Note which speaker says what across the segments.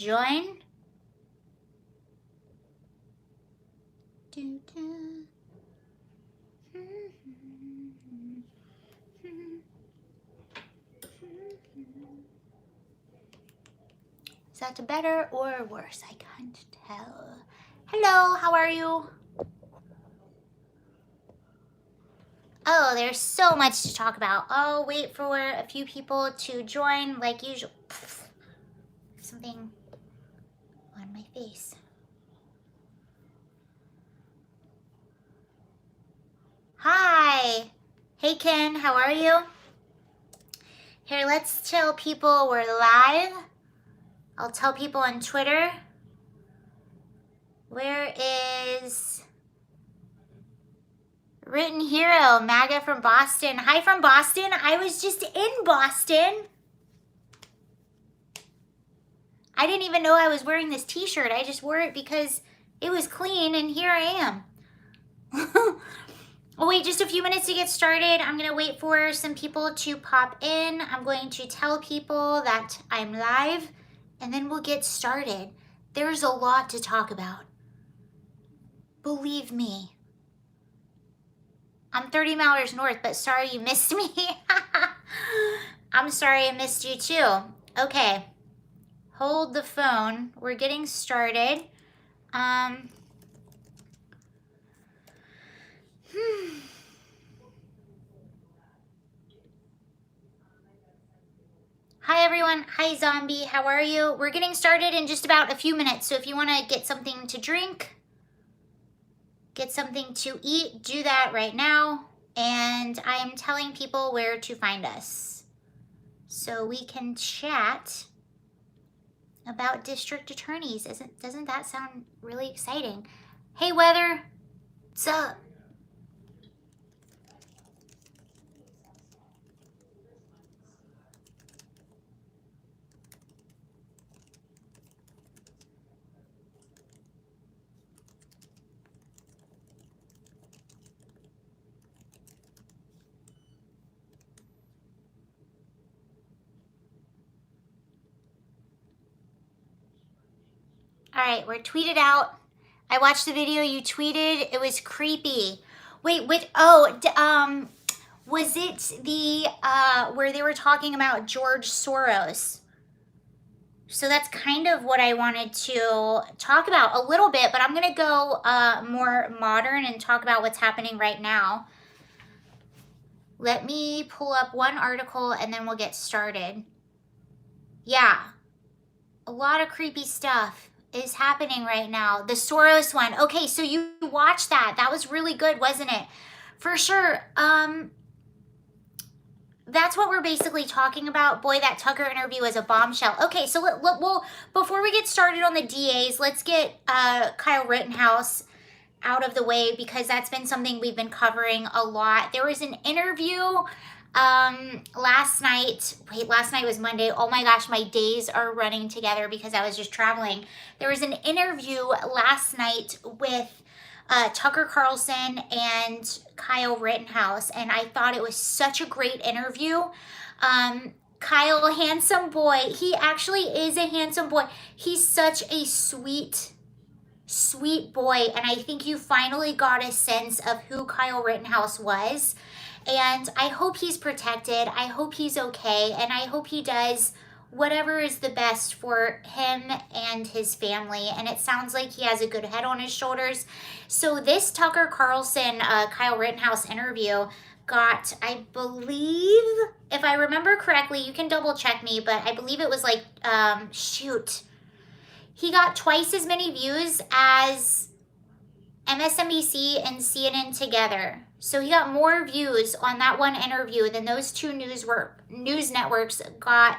Speaker 1: join. Is that better or worse? I can't tell. Hello, how are you? Oh, there's so much to talk about. I'll wait for a few people to join like usual. Something on my face. Hi. Hey, Ken, how are you? Here, let's tell people we're live. I'll tell people on Twitter. Where is Written Hero, MAGA from Boston? Hi from Boston. I was just in Boston. I didn't even know I was wearing this t-shirt. I just wore it because it was clean, and here I am. We'll wait just a few minutes to get started. I'm going to wait for some people to pop in. I'm going to tell people that I'm live, and then we'll get started. There's a lot to talk about. Believe me. I'm 30 miles north, but sorry you missed me. I'm sorry I missed you too. Okay. Hold the phone. We're getting started. Hi everyone. Hi Zombie. How are you? We're getting started in just about a few minutes. So if you want to get something to drink, get something to eat, do that right now. And I'm telling people where to find us so we can chat about district attorneys. Doesn't that sound really exciting? Hey Weather, what's up? All right, we're tweeted out. I watched the video you tweeted. It was creepy. Wait, was it the where they were talking about George Soros? So that's kind of what I wanted to talk about a little bit, but I'm gonna go more modern and talk about what's happening right now. Let me pull up one article and then we'll get started. Yeah, a lot of creepy stuff is happening right now. The Soros one. Okay, so you watched that. That was really good, wasn't it? For sure. That's what we're basically talking about. Boy, that Tucker interview was a bombshell. Okay, so we'll before we get started on the DAs, let's get Kyle Rittenhouse out of the way because that's been something we've been covering a lot. There was an interview last night. Wait, last night was Monday. Oh my gosh, my days are running together because I was just traveling. There was an interview last night with Tucker Carlson and Kyle Rittenhouse, and I thought it was such a great interview. Kyle, handsome boy. He actually is a handsome boy. He's such a sweet boy, and I think you finally got a sense of who Kyle Rittenhouse was, and I hope he's protected. I hope he's okay, and I hope he does whatever is the best for him and his family, and it sounds like he has a good head on his shoulders. So this Tucker Carlson, Kyle Rittenhouse interview got, I believe, if I remember correctly, you can double check me, but I believe it was like, he got twice as many views as MSNBC and CNN together. So he got more views on that one interview than those two news networks got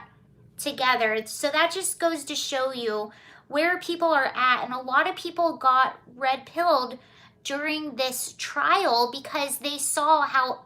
Speaker 1: together. So that just goes to show you where people are at. And a lot of people got red-pilled during this trial because they saw how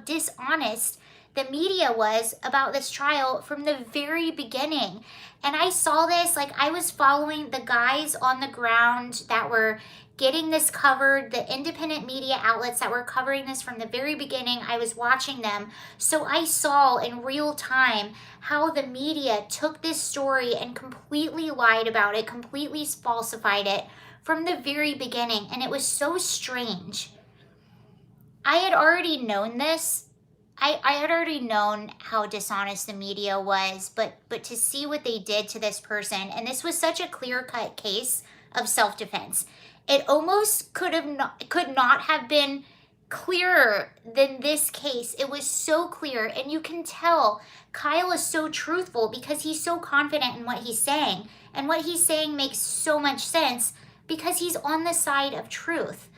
Speaker 1: dishonest the media was about this trial from the very beginning. And I saw this, like, I was following the guys on the ground that were getting this covered, the independent media outlets that were covering this from the very beginning. I was watching them. So I saw in real time how the media took this story and completely lied about it, completely falsified it from the very beginning. And it was so strange. I had already known this. I had already known how dishonest the media was, but to see what they did to this person, and this was such a clear-cut case of self-defense. It almost could not have been clearer than this case. It was so clear, and you can tell Kyle is so truthful because he's so confident in what he's saying, and what he's saying makes so much sense because he's on the side of truth.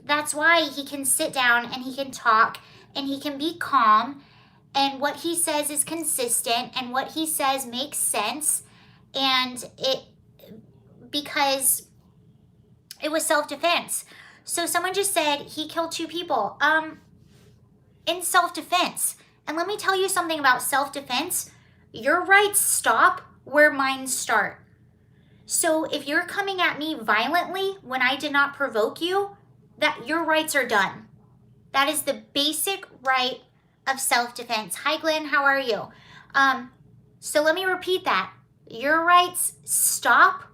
Speaker 1: That's why he can sit down and he can talk and he can be calm, and what he says is consistent, and what he says makes sense, and because it was self-defense. So someone just said he killed 2 people in self-defense. And let me tell you something about self-defense. Your rights stop where mine start. So if you're coming at me violently when I did not provoke you, that your rights are done. That is the basic right of self-defense. Hi, Glenn. How are you? So let me repeat that. Your rights stop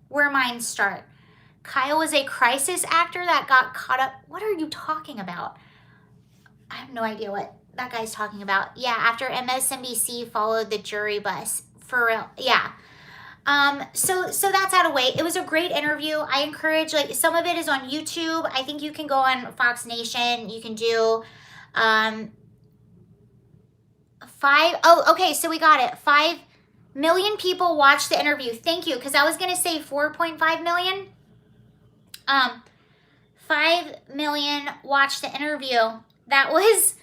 Speaker 1: where mine start. Kyle was a crisis actor that got caught up. What are you talking about? I have no idea what that guy's talking about. Yeah, after MSNBC followed the jury bus. For real. Yeah. So that's out of the way. It was a great interview. I encourage, like, some of it is on YouTube. I think you can go on Fox Nation. You can do, okay, so we got it. 5 million people watched the interview. Thank you, because I was going to say 4.5 million. 5 million watched the interview. That was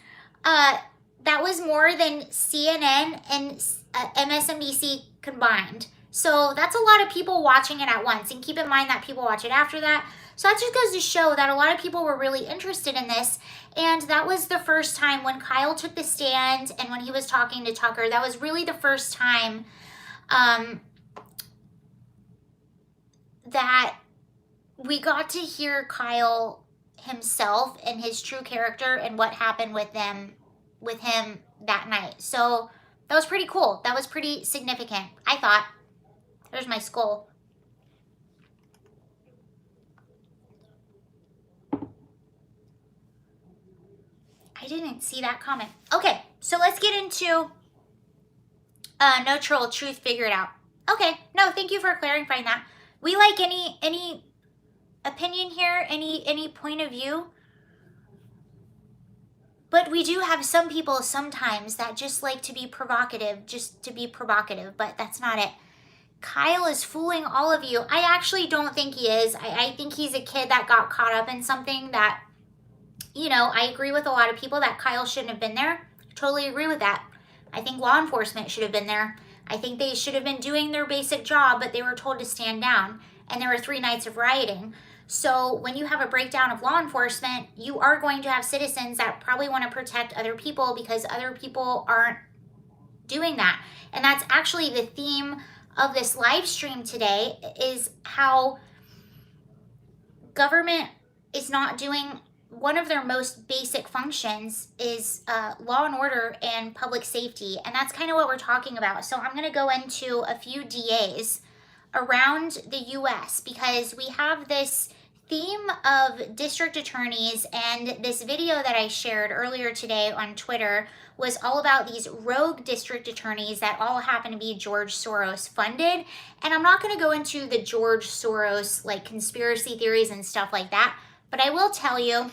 Speaker 1: more than CNN and MSNBC combined. So that's a lot of people watching it at once. And keep in mind that people watch it after that. So that just goes to show that a lot of people were really interested in this. And that was the first time when Kyle took the stand and when he was talking to Tucker. That was really the first time that we got to hear Kyle himself and his true character and what happened with him that night. So that was pretty cool. That was pretty significant, I thought. There's my skull. I didn't see that comment. Okay, so let's get into no troll, truth, figure it out. Okay, no, thank you for clarifying that. We like any opinion here, any point of view. But we do have some people sometimes that just like to be provocative, just to be provocative, but that's not it. Kyle is fooling all of you. I actually don't think he is. I think he's a kid that got caught up in something that, you know, I agree with a lot of people that Kyle shouldn't have been there. Totally agree with that. I think law enforcement should have been there. I think they should have been doing their basic job, but they were told to stand down. And there were 3 nights of rioting. So when you have a breakdown of law enforcement, you are going to have citizens that probably want to protect other people because other people aren't doing that. And that's actually the theme of this live stream today, is how government is not doing one of their most basic functions is law and order and public safety. And that's kind of what we're talking about. So I'm going to go into a few DAs around the U.S. because we have this theme of district attorneys, and this video that I shared earlier today on Twitter was all about these rogue district attorneys that all happen to be George Soros funded. And I'm not going to go into the George Soros like conspiracy theories and stuff like that, but I will tell you,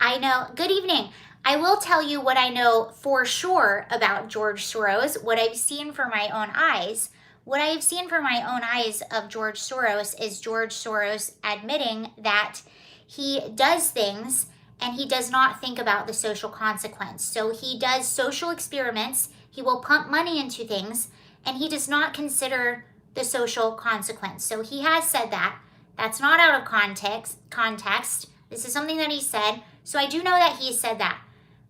Speaker 1: I know, good evening. I will tell you what I know for sure about George Soros, what I've seen for my own eyes. What I have seen from my own eyes of George Soros is George Soros admitting that he does things and he does not think about the social consequence. So he does social experiments, he will pump money into things, and he does not consider the social consequence. So he has said that. That's not out of context. This is something that he said. So I do know that he said that.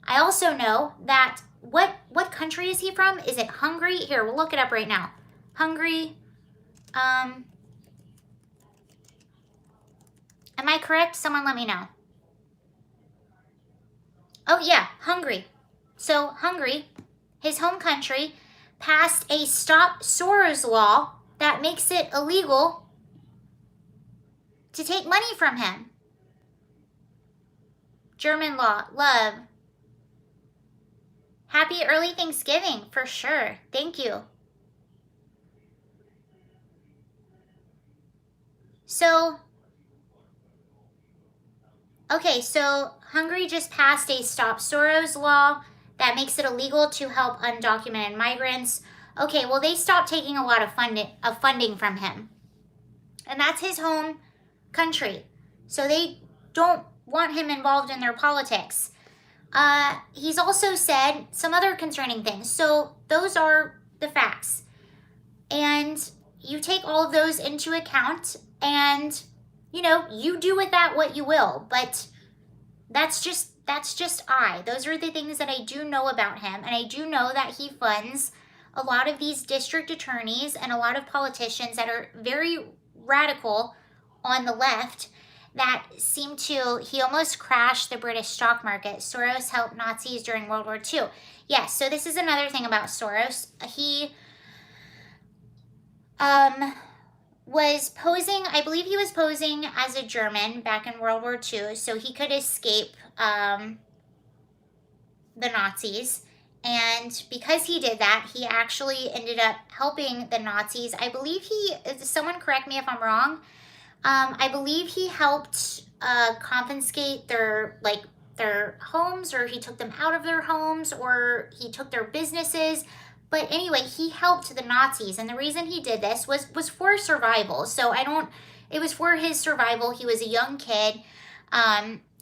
Speaker 1: I also know that what country is he from? Is it Hungary? Here, we'll look it up right now. Hungary. Am I correct? Someone let me know. Oh yeah, Hungary. So Hungary, his home country, passed a Stop Soros law that makes it illegal to take money from him. German law, love. Happy early Thanksgiving, for sure. Thank you. So, okay, so Hungary just passed a Stop Soros law that makes it illegal to help undocumented migrants. Okay, well, they stopped taking a lot of funding from him. And that's his home country. So they don't want him involved in their politics. He's also said some other concerning things. So those are the facts. And you take all of those into account and, you know, you do with that what you will. But that's just those are the things that I do know about him. And I do know that he funds a lot of these district attorneys and a lot of politicians that are very radical on the left that seem to, he almost crashed the British stock market. Soros helped Nazis during World War II. Yes, so this is another thing about Soros. He was posing, I believe he was posing as a German back in World War II, so he could escape the Nazis. And because he did that, he actually ended up helping the Nazis. I believe someone correct me if I'm wrong, I believe he helped confiscate their homes, or he took them out of their homes, or he took their businesses. But anyway, he helped the Nazis, and the reason he did this was for survival. So it was for his survival. He was a young kid.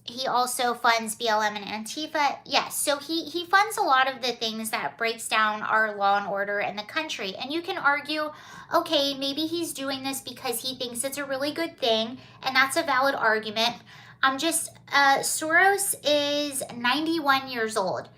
Speaker 1: He also funds BLM and Antifa. Yes, so he funds a lot of the things that breaks down our law and order in the country. And you can argue, okay, maybe he's doing this because he thinks it's a really good thing, and that's a valid argument. Soros is 91 years old.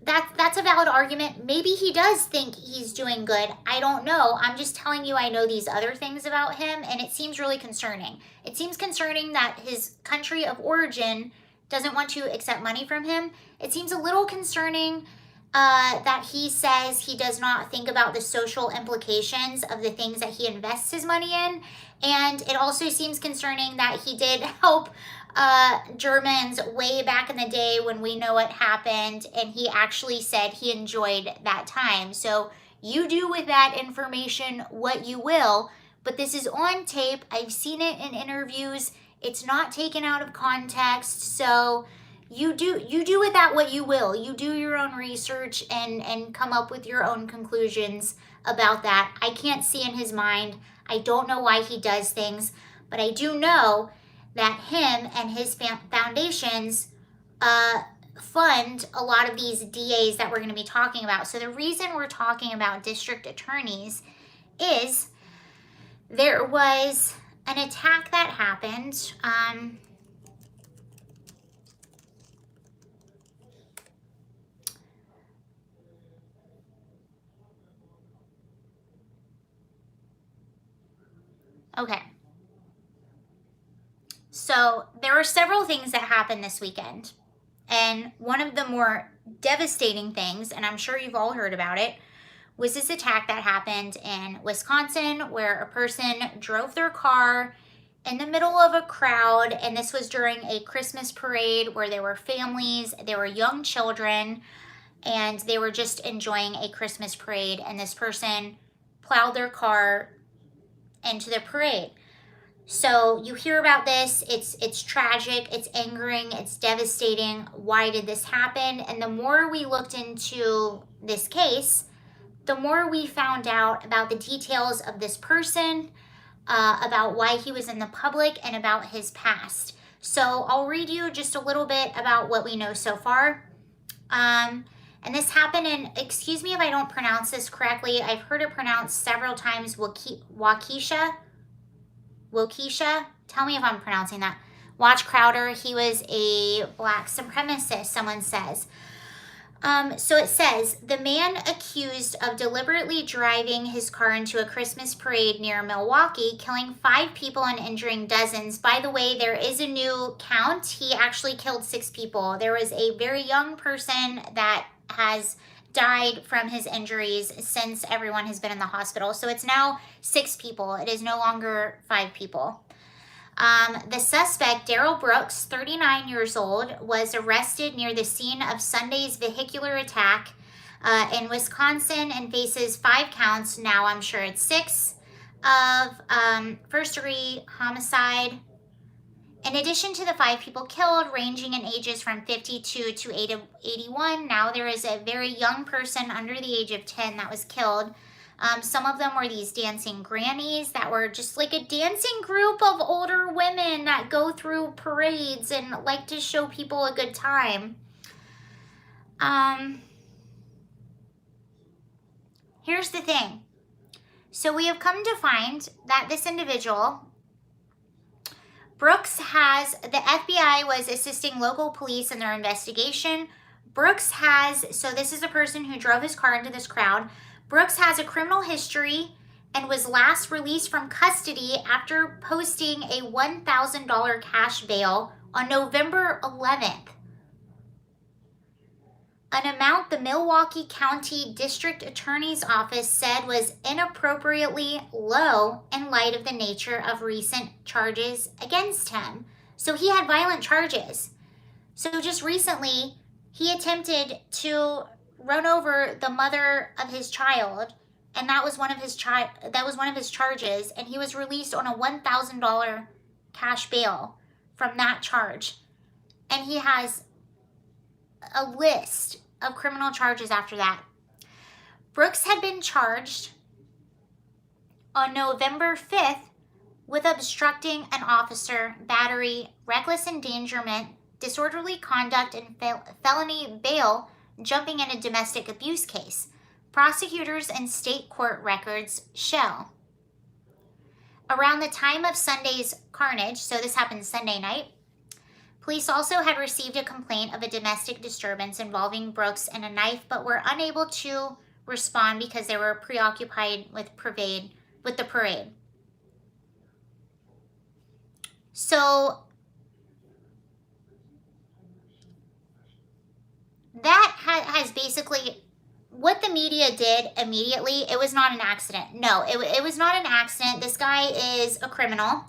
Speaker 1: That's a valid argument. Maybe he does think he's doing good. I don't know. I'm just telling you I know these other things about him, and it seems really concerning. It seems concerning that his country of origin doesn't want to accept money from him. It seems a little concerning that he says he does not think about the social implications of the things that he invests his money in. And it also seems concerning that he did help Germans way back in the day when we know what happened, and he actually said he enjoyed that time. So you do with that information what you will, but this is on tape. I've seen it in interviews. It's not taken out of context. So you do with that what you will. You do your own research and come up with your own conclusions about that. I can't see in his mind. I don't know why he does things, but I do know that him and his foundations fund a lot of these DAs that we're going to be talking about. So the reason we're talking about district attorneys is there was an attack that happened. Okay. So there were several things that happened this weekend. And one of the more devastating things, and I'm sure you've all heard about it, was this attack that happened in Wisconsin where a person drove their car in the middle of a crowd. And this was during a Christmas parade where there were families, there were young children, and they were just enjoying a Christmas parade. And this person plowed their car into the parade. So you hear about this, it's tragic, it's angering, it's devastating. Why did this happen? And the more we looked into this case, the more we found out about the details of this person, about why he was in the public, and about his past. So I'll read you just a little bit about what we know so far. And this happened in, excuse me if I don't pronounce this correctly, I've heard it pronounced several times, Waukesha. Tell me if I'm pronouncing that. Watch Crowder, he was a black supremacist, someone says. So it says, the man accused of deliberately driving his car into a Christmas parade near Milwaukee, killing 5 people and injuring dozens. By the way, there is a new count. He actually killed 6 people. There was a very young person that has died from his injuries since everyone has been in the hospital. So it's now 6 people. It is no longer 5 people. The suspect, Daryl Brooks, 39 years old, was arrested near the scene of Sunday's vehicular attack in Wisconsin and faces 5 counts, now I'm sure it's 6, of first-degree homicide. In addition to the 5 people killed, ranging in ages from 52 to 81, now there is a very young person under the age of 10 that was killed. Some of them were these dancing grannies that were just like a dancing group of older women that go through parades and like to show people a good time. Here's the thing. So we have come to find that this individual, Brooks, the FBI was assisting local police in their investigation. Brooks so this is the person who drove his car into this crowd. Brooks has a criminal history and was last released from custody after posting a $1,000 cash bail on November 11th. An amount the Milwaukee County District Attorney's Office said was inappropriately low in light of the nature of recent charges against him. So he had violent charges. So just recently, he attempted to run over the mother of his child, and that was one of his charges, and he was released on a $1,000 cash bail from that charge. And he has a list of criminal charges after that. Brooks had been charged on November 5th with obstructing an officer, battery, reckless endangerment, disorderly conduct, and felony bail jumping in a domestic abuse case. Prosecutors and state court records show. Around the time of Sunday's carnage, so this happened Sunday night, police also had received a complaint of a domestic disturbance involving Brooks and a knife, but were unable to respond because they were preoccupied with the parade. So that has basically what the media did immediately. It was not an accident. No, it was not an accident. This guy is a criminal.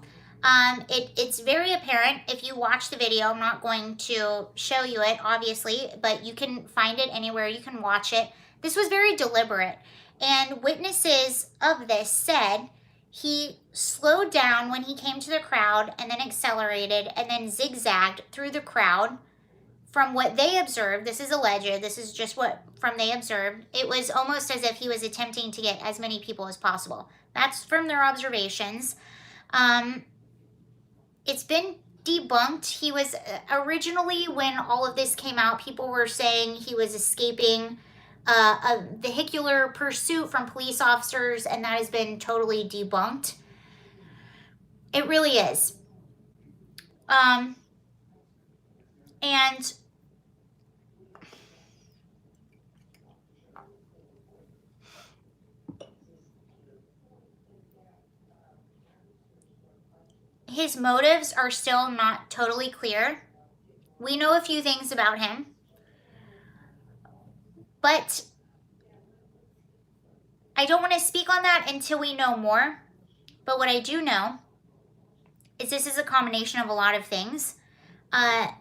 Speaker 1: It's very apparent if you watch the video. I'm not going to show you it, obviously, but you can find it anywhere. You can watch it. This was very deliberate. And witnesses of this said he slowed down when he came to the crowd and then accelerated and then zigzagged through the crowd. From what they observed, this is alleged, this is just what from they observed, it was almost as if he was attempting to get as many people as possible. That's from their observations. It's been debunked. He was originally, when all of this came out, people were saying he was escaping a vehicular pursuit from police officers, and that has been totally debunked. It really is. And his motives are still not totally clear. We know a few things about him, but I don't want to speak on that until we know more. But what I do know is this is a combination of a lot of things.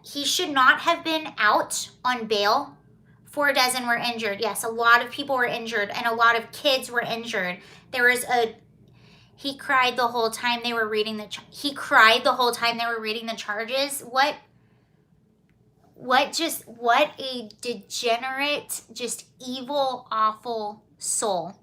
Speaker 1: He should not have been out on bail. 4 dozen were injured. Yes, a lot of people were injured, and a lot of kids were injured. He cried the whole time they were reading the charges. What a degenerate, just evil, awful soul.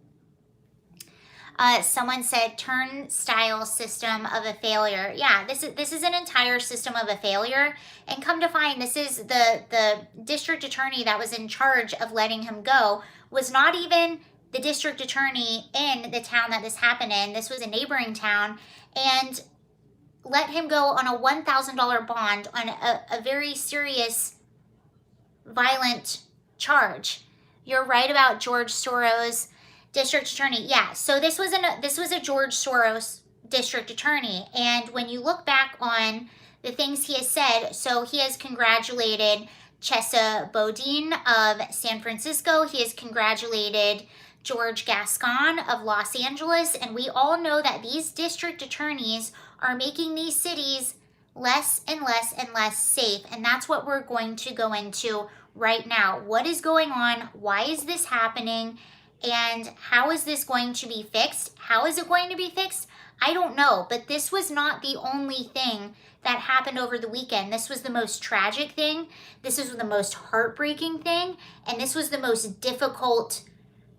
Speaker 1: Someone said turnstile system of a failure. Yeah, this is an entire system of a failure. And come to find, this is the district attorney that was in charge of letting him go was not even the district attorney in the town that this happened in. This was a neighboring town, and let him go on a $1,000 bond on a very serious, violent charge. You're right about George Soros, district attorney. Yeah, so this was a George Soros district attorney, and when you look back on the things he has said, so he has congratulated Chesa Boudin of San Francisco. He has congratulated George Gascon of Los Angeles, and we all know that these district attorneys are making these cities less and less and less safe, and that's what we're going to go into right now. What is going on? Why is this happening? And how is this going to be fixed? How is it going to be fixed? I don't know, but this was not the only thing that happened over the weekend. This was the most tragic thing. This was the most heartbreaking thing. And this was the most difficult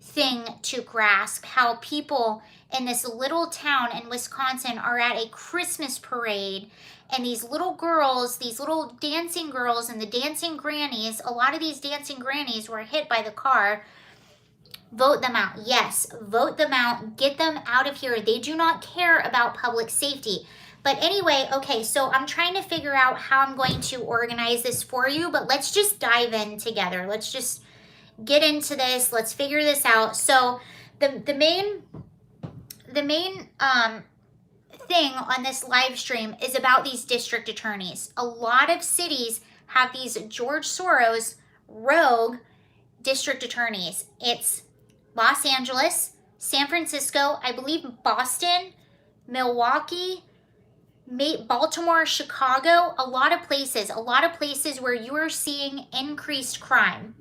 Speaker 1: thing to grasp, how people in this little town in Wisconsin are at a Christmas parade, and these little girls, these little dancing girls and the dancing grannies, a lot of these dancing grannies were hit by the car. Vote them out. Yes, vote them out. Get them out of here. They do not care about public safety. But anyway, okay, so I'm trying to figure out how I'm going to organize this for you, but let's just dive in together. Let's just get into this. Let's figure this out. So the main thing on this live stream is about these district attorneys. A lot of cities have these George Soros rogue district attorneys. It's Los Angeles, San Francisco, I believe Boston, Milwaukee, Baltimore, Chicago, a lot of places where you are seeing increased crime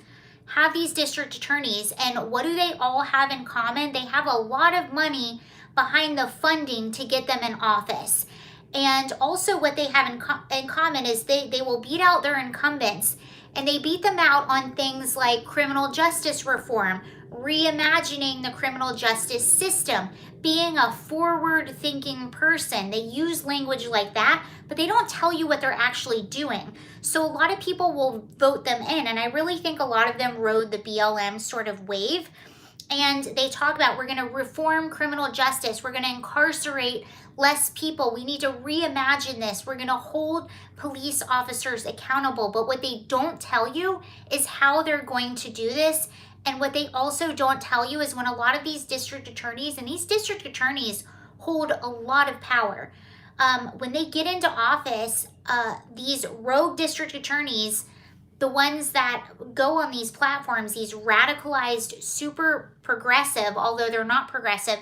Speaker 1: have these district attorneys. And what do they all have in common? They have a lot of money behind the funding to get them in office. And also what they have in common is they will beat out their incumbents, and they beat them out on things like criminal justice reform, reimagining the criminal justice system, being a forward-thinking person. They use language like that, but they don't tell you what they're actually doing. So a lot of people will vote them in, and I really think a lot of them rode the BLM sort of wave. And they talk about, we're going to reform criminal justice. We're going to incarcerate less people. We need to reimagine this. We're going to hold police officers accountable. But what they don't tell you is how they're going to do this. And what they also don't tell you is when a lot of these district attorneys, and these district attorneys hold a lot of power, when they get into office, these rogue district attorneys, the ones that go on these platforms, these radicalized, super progressive, although they're not progressive.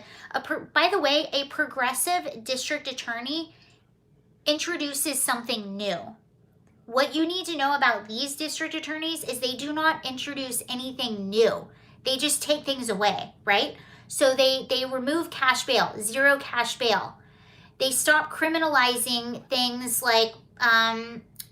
Speaker 1: By the way, a progressive district attorney introduces something new. What you need to know about these district attorneys is they do not introduce anything new. They just take things away, right? So they remove cash bail, zero cash bail. They stop criminalizing things like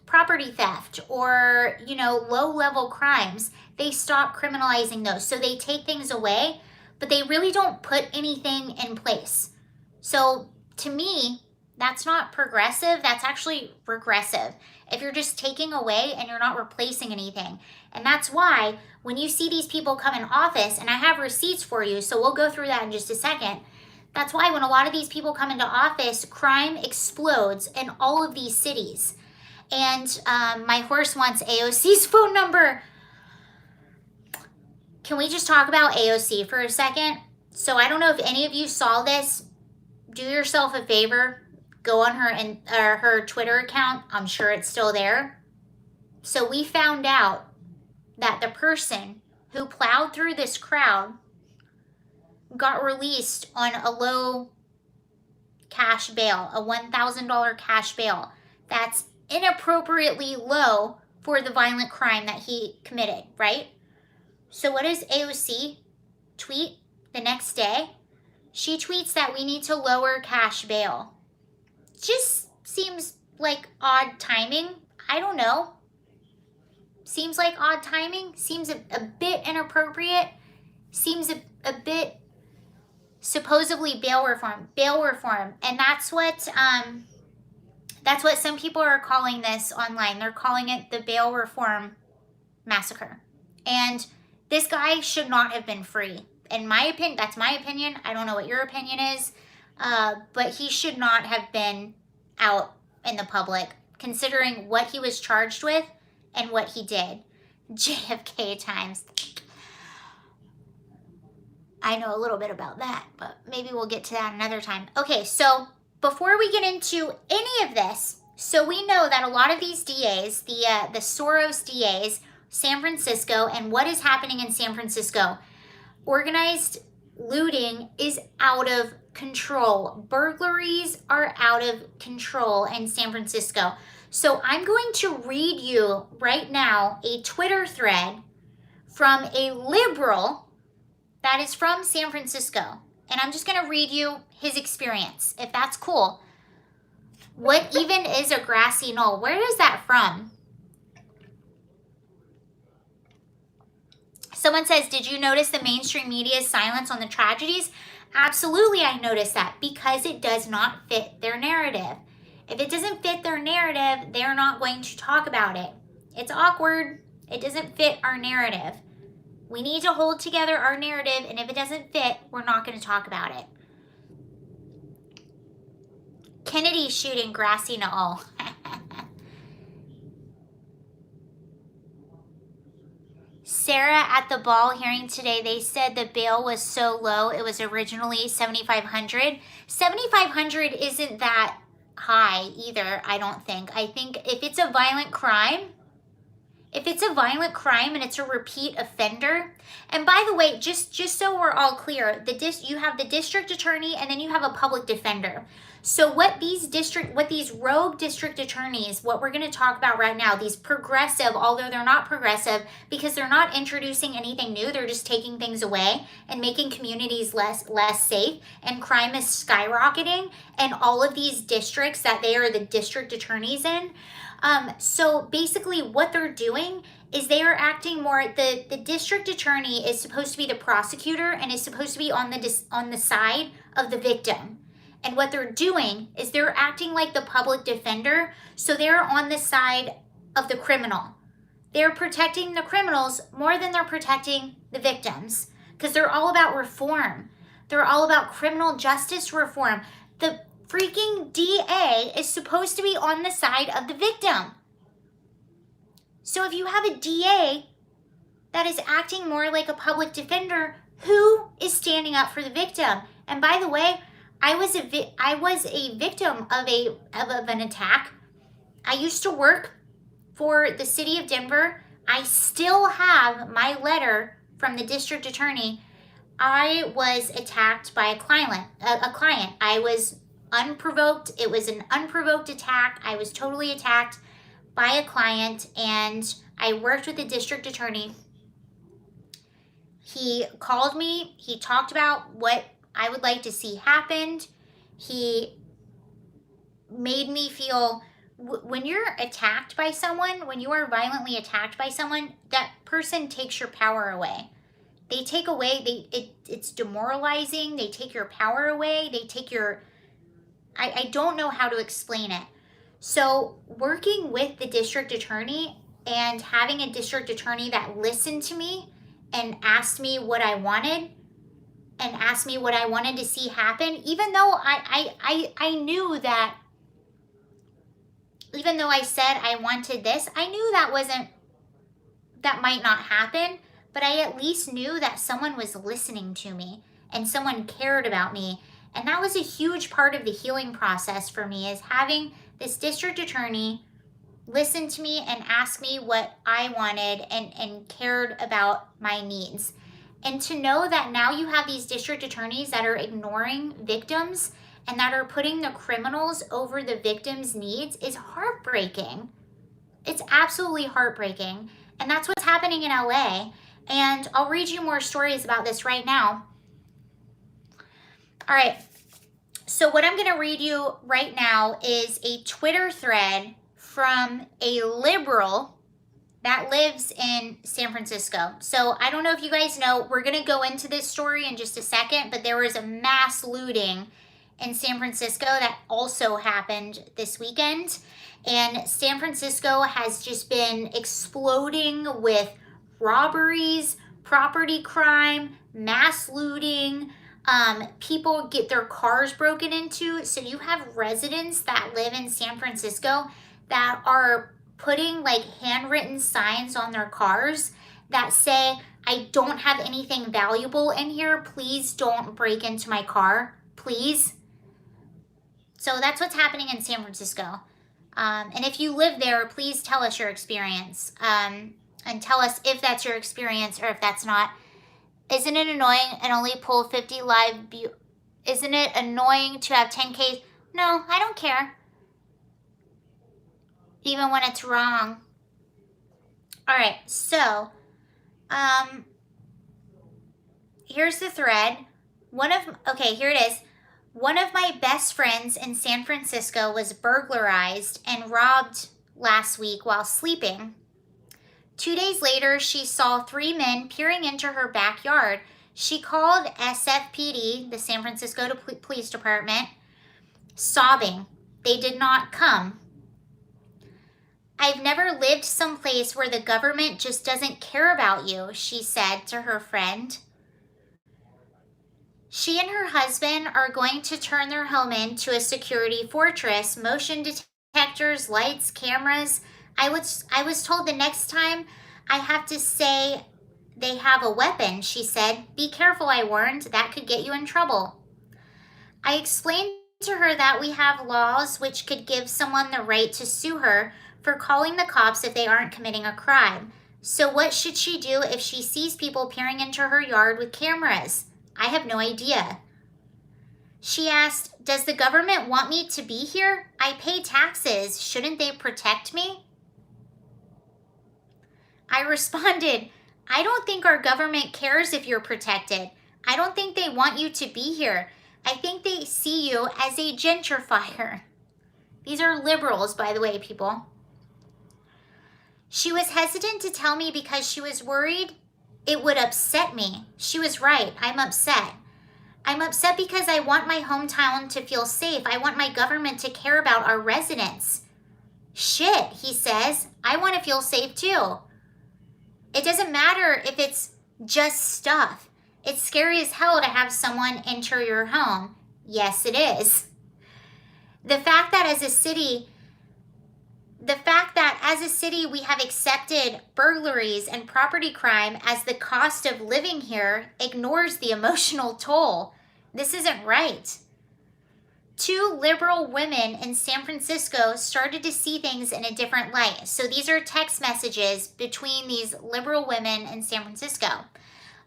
Speaker 1: property theft or, low-level crimes. They stop criminalizing those. So they take things away, but they really don't put anything in place. So to me, that's not progressive. That's actually regressive. If you're just taking away and you're not replacing anything. And that's why when you see these people come in office, and I have receipts for you, so we'll go through that in just a second. That's why when a lot of these people come into office, crime explodes in all of these cities. And my horse wants AOC's phone number. Can we just talk about AOC for a second? So I don't know if any of you saw this. Do yourself a favor. Go on her Twitter account. I'm sure it's still there. So we found out that the person who plowed through this crowd got released on a low cash bail, a $1,000 cash bail. That's inappropriately low for the violent crime that he committed, right? So what does AOC tweet the next day? She tweets that we need to lower cash bail. Just seems like odd timing. I don't know. Seems like odd timing. Seems a bit inappropriate. Seems a bit supposedly bail reform. And that's what some people are calling this online. They're calling it the bail reform massacre. And this guy should not have been free. In my opinion, that's my opinion. I don't know what your opinion is. But he should not have been out in the public, considering what he was charged with and what he did. JFK times. I know a little bit about that, but maybe we'll get to that another time. Okay, so before we get into any of this, so we know that a lot of these DAs, the Soros DAs, San Francisco, and what is happening in San Francisco, organized looting is out of control. Burglaries are out of control in San Francisco. So I'm going to read you right now a Twitter thread from a liberal that is from San Francisco. And I'm just going to read you his experience, if that's cool. What even is a grassy knoll? Where is that from? Someone says, did you notice the mainstream media's silence on the tragedies? Absolutely, I noticed that, because it does not fit their narrative. If it doesn't fit their narrative, they're not going to talk about it. It's awkward. It doesn't fit our narrative. We need to hold together our narrative, and if it doesn't fit, we're not going to talk about it. Kennedy shooting grassy knoll. Sarah at the ball hearing today, they said the bail was so low. It was originally $7,500. $7,500 isn't that high either, I don't think. I think if it's a violent crime, and it's a repeat offender, and by the way, just so we're all clear, you have the district attorney and then you have a public defender. So what these rogue district attorneys, what we're going to talk about right now, these progressive, although they're not progressive because they're not introducing anything new, they're just taking things away and making communities less safe, and crime is skyrocketing in all of these districts that they are the district attorneys in. So basically what they're doing is they are acting more, the district attorney is supposed to be the prosecutor and is supposed to be on the side of the victim. And what they're doing is they're acting like the public defender, so they're on the side of the criminal. They're protecting the criminals more than they're protecting the victims, because they're all about reform. They're all about criminal justice reform. The freaking DA is supposed to be on the side of the victim. So if you have a DA that is acting more like a public defender, who is standing up for the victim? And by the way, I was a victim of an attack. I used to work for the city of Denver. I still have my letter from the district attorney. I was attacked by a client. I was unprovoked. It was an unprovoked attack. I was totally attacked by a client, and I worked with the district attorney. He called me. He talked about what I would like to see happened. He made me feel, when you're attacked by someone, when you are violently attacked by someone, that person takes your power away. They take away, it's demoralizing. They take your power away. They take your, I don't know how to explain it. So working with the district attorney and having a district attorney that listened to me and asked me what I wanted, and asked me what I wanted to see happen, even though I knew that, even though I said I wanted this, I knew that might not happen, but I at least knew that someone was listening to me and someone cared about me. And that was a huge part of the healing process for me, is having this district attorney listen to me and ask me what I wanted and cared about my needs. And to know that now you have these district attorneys that are ignoring victims and that are putting the criminals over the victims' needs is heartbreaking. It's absolutely heartbreaking. And that's what's happening in LA. And I'll read you more stories about this right now. All right. So what I'm going to read you right now is a Twitter thread from a liberal that lives in San Francisco. So I don't know if you guys know, we're going to go into this story in just a second, but there was a mass looting in San Francisco that also happened this weekend. And San Francisco has just been exploding with robberies, property crime, mass looting. People get their cars broken into. So you have residents that live in San Francisco that are putting like handwritten signs on their cars that say, I don't have anything valuable in here. Please don't break into my car. Please. So that's what's happening in San Francisco. And if you live there, please tell us your experience. And tell us if that's your experience or if that's not. Isn't it annoying and only pull 50 live view? Isn't it annoying to have 10K? No, I don't care. Even when it's wrong. All right, so here's the thread. Okay, here it is. One of my best friends in San Francisco was burglarized and robbed last week while sleeping. 2 days later, she saw 3 men peering into her backyard. She called SFPD, the San Francisco Police Department, sobbing. They did not come. I've never lived someplace where the government just doesn't care about you, she said to her friend. She and her husband are going to turn their home into a security fortress, motion detectors, lights, cameras. I was told the next time I have to say they have a weapon, she said. Be careful, I warned. That could get you in trouble. I explained to her that we have laws which could give someone the right to sue her for calling the cops if they aren't committing a crime. So what should she do if she sees people peering into her yard with cameras? I have no idea. She asked, does the government want me to be here? I pay taxes. Shouldn't they protect me? I responded, I don't think our government cares if you're protected. I don't think they want you to be here. I think they see you as a gentrifier. These are liberals, by the way, people. She was hesitant to tell me because she was worried it would upset me. She was right. I'm upset. I'm upset because I want my hometown to feel safe. I want my government to care about our residents. Shit, he says. I want to feel safe too. It doesn't matter if it's just stuff. It's scary as hell to have someone enter your home. Yes, it is. The fact that as a city we have accepted burglaries and property crime as the cost of living here ignores the emotional toll. This isn't right. 2 liberal women in San Francisco started to see things in a different light. So these are text messages between these liberal women in San Francisco.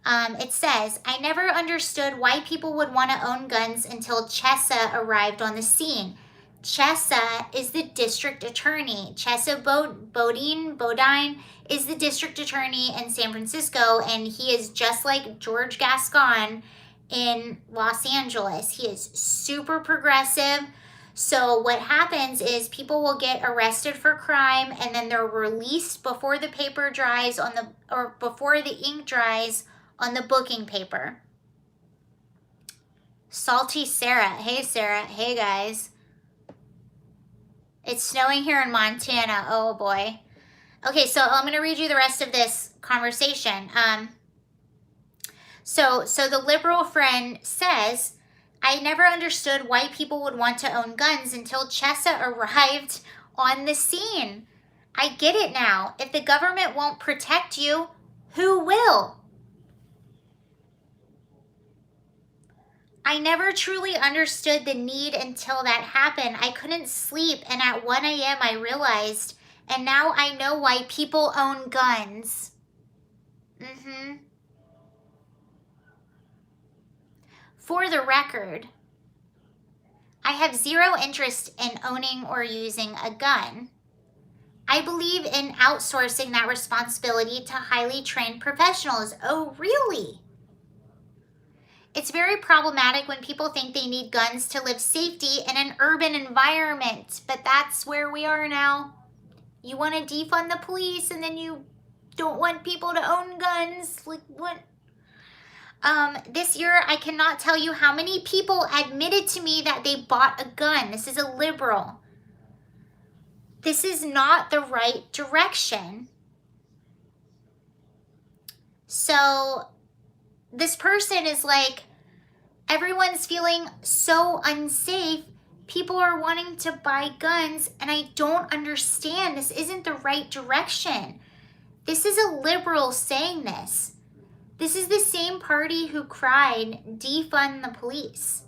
Speaker 1: It says, I never understood why people would want to own guns until Chesa arrived on the scene. Chesa is the district attorney. Chesa Bodine is the district attorney in San Francisco, and he is just like George Gascon in Los Angeles. He is super progressive. So what happens is people will get arrested for crime, and then they're released before the paper dries before the ink dries on the booking paper. Salty Sarah. Hey, Sarah. Hey, guys. It's snowing here in Montana. Oh, boy. Okay, so I'm going to read you the rest of this conversation. So the liberal friend says, I never understood why people would want to own guns until Chesa arrived on the scene. I get it now. If the government won't protect you, who will? I never truly understood the need until that happened. I couldn't sleep, and at 1 a.m. I realized, and now I know why people own guns. For the record, I have zero interest in owning or using a gun. I believe in outsourcing that responsibility to highly trained professionals. Oh, really? It's very problematic when people think they need guns to live safety in an urban environment, but that's where we are now. You want to defund the police and then you don't want people to own guns. Like, what? This year, I cannot tell you how many people admitted to me that they bought a gun. This is a liberal. This is not the right direction. So this person is like, everyone's feeling so unsafe People are wanting to buy guns, and I don't understand. This isn't the right direction. This is a liberal saying this. This is the same party who cried, defund the police.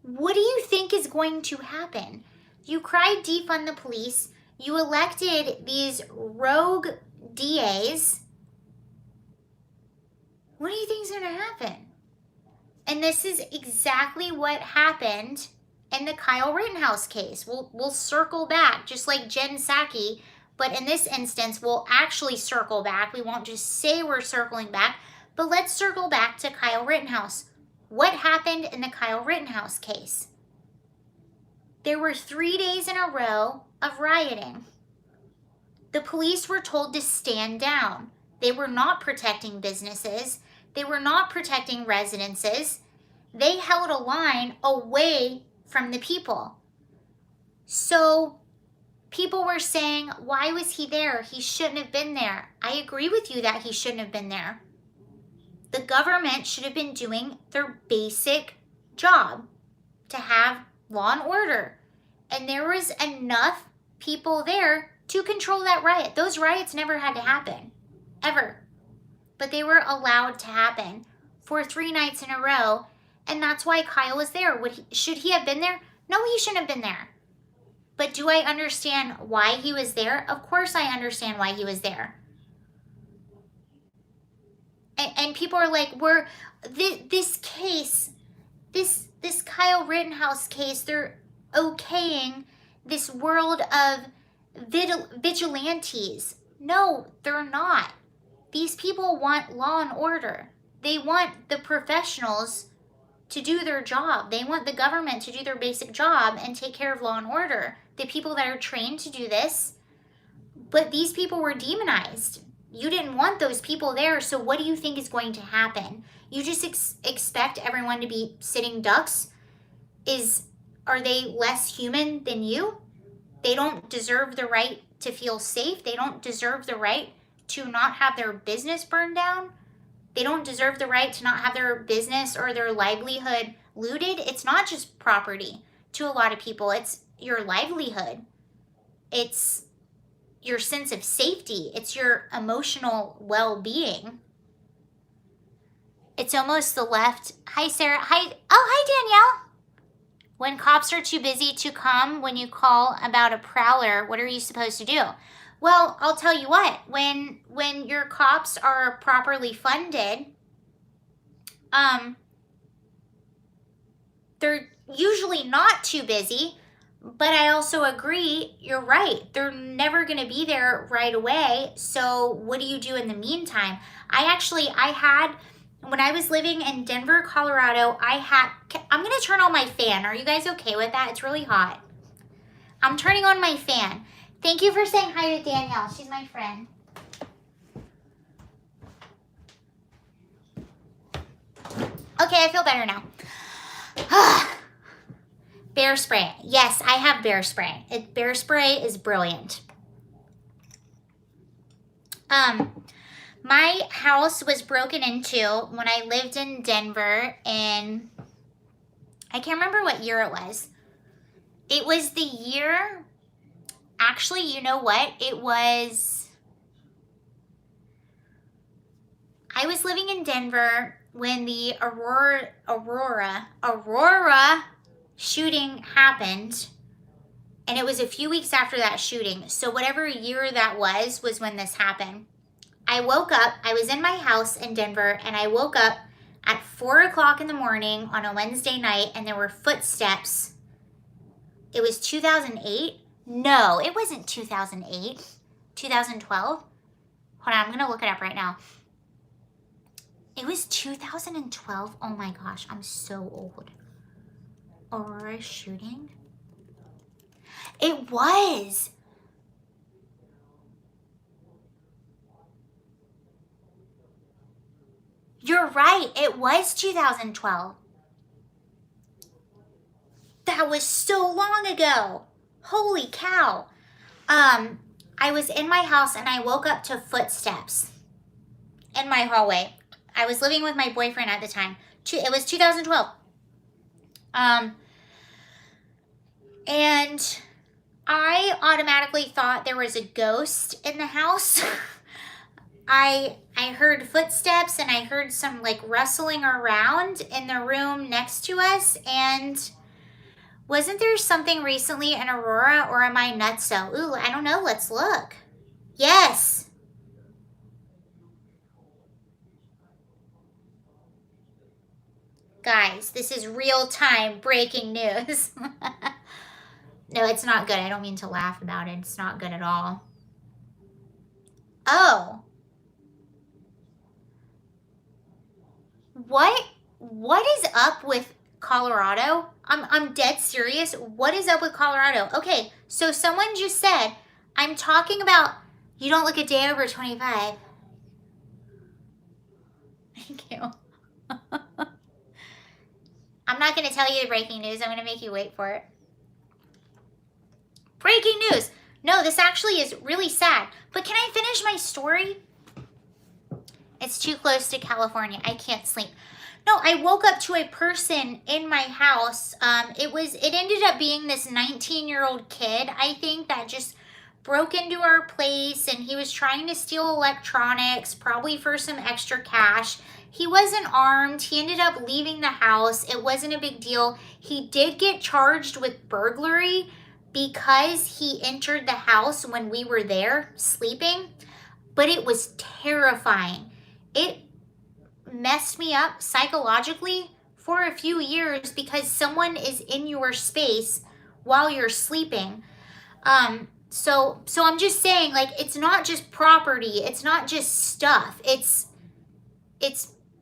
Speaker 1: What do you think is going to happen? You cried, defund the police. You elected these rogue DAs. What do you think is going to happen? And this is exactly what happened in the Kyle Rittenhouse case. We'll circle back, just like Jen Psaki, but in this instance, we'll actually circle back. We won't just say we're circling back, but let's circle back to Kyle Rittenhouse. What happened in the Kyle Rittenhouse case? There were 3 days in a row of rioting. The police were told to stand down. They were not protecting businesses. They were not protecting residences. They held a line away from the people. So people were saying, why was he there? He shouldn't have been there. I agree with you that he shouldn't have been there. The government should have been doing their basic job to have law and order. And there was enough people there to control that riot. Those riots never had to happen, ever. But they were allowed to happen for 3 nights in a row, and that's why Kyle was there. Should he have been there? No, he shouldn't have been there. But do I understand why he was there? Of course I understand why he was there. And people are like, this case, this Kyle Rittenhouse case, they're okaying this world of vigilantes. No, they're not. These people want law and order. They want the professionals to do their job. They want the government to do their basic job and take care of law and order. The people that are trained to do this. But these people were demonized. You didn't want those people there, so what do you think is going to happen? You just expect everyone to be sitting ducks? Are they less human than you? They don't deserve the right to feel safe. They don't deserve the right to not have their business burned down. They don't deserve the right to not have their business or their livelihood looted. It's not just property to a lot of people. It's your livelihood. It's your sense of safety. It's your emotional well-being. It's almost the left. Hi, Sarah. Hi. Oh, hi, Danielle. When cops are too busy to come when you call about a prowler, what are you supposed to do? Well, I'll tell you what, when your cops are properly funded, they're usually not too busy, but I also agree, you're right. They're never going to be there right away. So what do you do in the meantime? When I was living in Denver, Colorado, I'm going to turn on my fan. Are you guys okay with that? It's really hot. I'm turning on my fan. Thank you for saying hi to Danielle. She's my friend. Okay, I feel better now. Bear spray. Yes, I have bear spray. Bear spray is brilliant. My house was broken into when I lived in Denver, and I can't remember what year it was. It was the year, actually, you know what? I was living in Denver when the Aurora shooting happened, and it was a few weeks after that shooting. So whatever year that was when this happened. I woke up, I was in my house in Denver, and I woke up at 4 o'clock in the morning on a Wednesday night, and there were footsteps. It was 2008? No, it wasn't 2008. 2012? Hold on, I'm going to look it up right now. It was 2012? Oh my gosh, I'm so old. Aurora shooting? It was. You're right, it was 2012. That was so long ago. Holy cow. I was in my house and I woke up to footsteps in my hallway. I was living with my boyfriend at the time. It was 2012. And I automatically thought there was a ghost in the house. I heard footsteps and I heard some like rustling around in the room next to us. And wasn't there something recently in Aurora, or am I nutso? Ooh, I don't know. Let's look. Yes. Guys, this is real-time breaking news. No, it's not good. I don't mean to laugh about it. It's not good at all. Oh. What is up with Colorado? I'm dead serious. What is up with Colorado? Okay, so someone just said, I'm talking about you don't look a day over 25. Thank you. I'm not going to tell you the breaking news. I'm going to make you wait for it. Breaking news. No, this actually is really sad. But can I finish my story? It's too close to California. I can't sleep. No, I woke up to a person in my house. It ended up being this 19-year-old kid, I think, that just broke into our place, and he was trying to steal electronics, probably for some extra cash. He wasn't armed. He ended up leaving the house. It wasn't a big deal. He did get charged with burglary because he entered the house when we were there sleeping, but it was terrifying. It messed me up psychologically for a few years because someone is in your space while you're sleeping. So I'm just saying, like, it's not just property, it's not just stuff. It's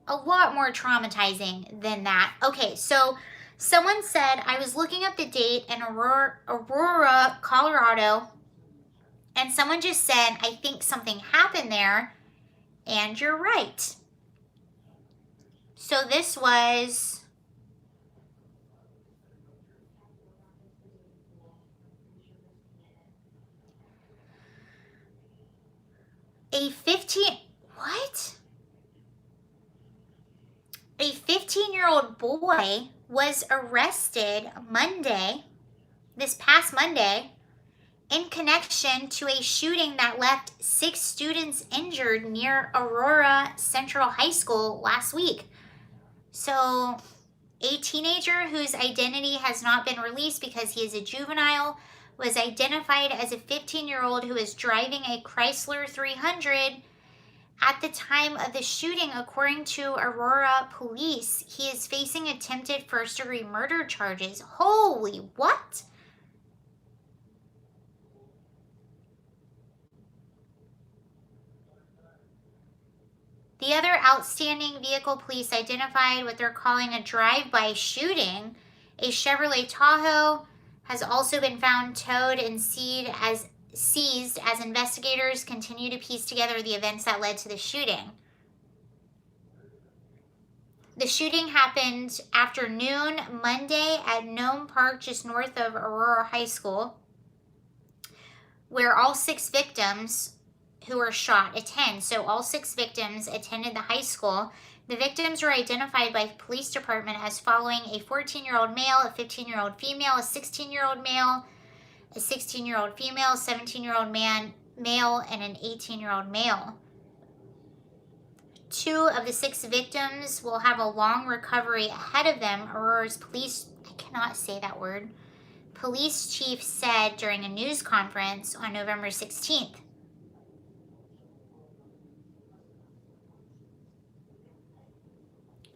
Speaker 1: a lot more traumatizing than that. Okay, so someone said, I was looking up the date in Aurora, Colorado, and someone just said, I think something happened there, and you're right. So this was a 15-year-old boy was arrested this past Monday, in connection to a shooting that left 6 students injured near Aurora Central High School last week. So, a teenager whose identity has not been released because he is a juvenile was identified as a 15-year-old who was driving a Chrysler 300 at the time of the shooting, according to Aurora police. He is facing attempted first-degree murder charges. Holy what? The other outstanding vehicle police identified what they're calling a drive-by shooting. A Chevrolet Tahoe has also been found towed and seized as investigators continue to piece together the events that led to the shooting. The shooting happened afternoon Monday at Nome Park, just north of Aurora High School, where all 6 victims who were shot attend. So all 6 victims attended the high school. The victims were identified by the police department as following a 14-year-old male, a 15-year-old female, a 16-year-old male, a 16-year-old female, a 17-year-old male, and an 18-year-old male. 2 of the 6 victims will have a long recovery ahead of them. Aurora's police, I cannot say that word, police chief said during a news conference on November 16th.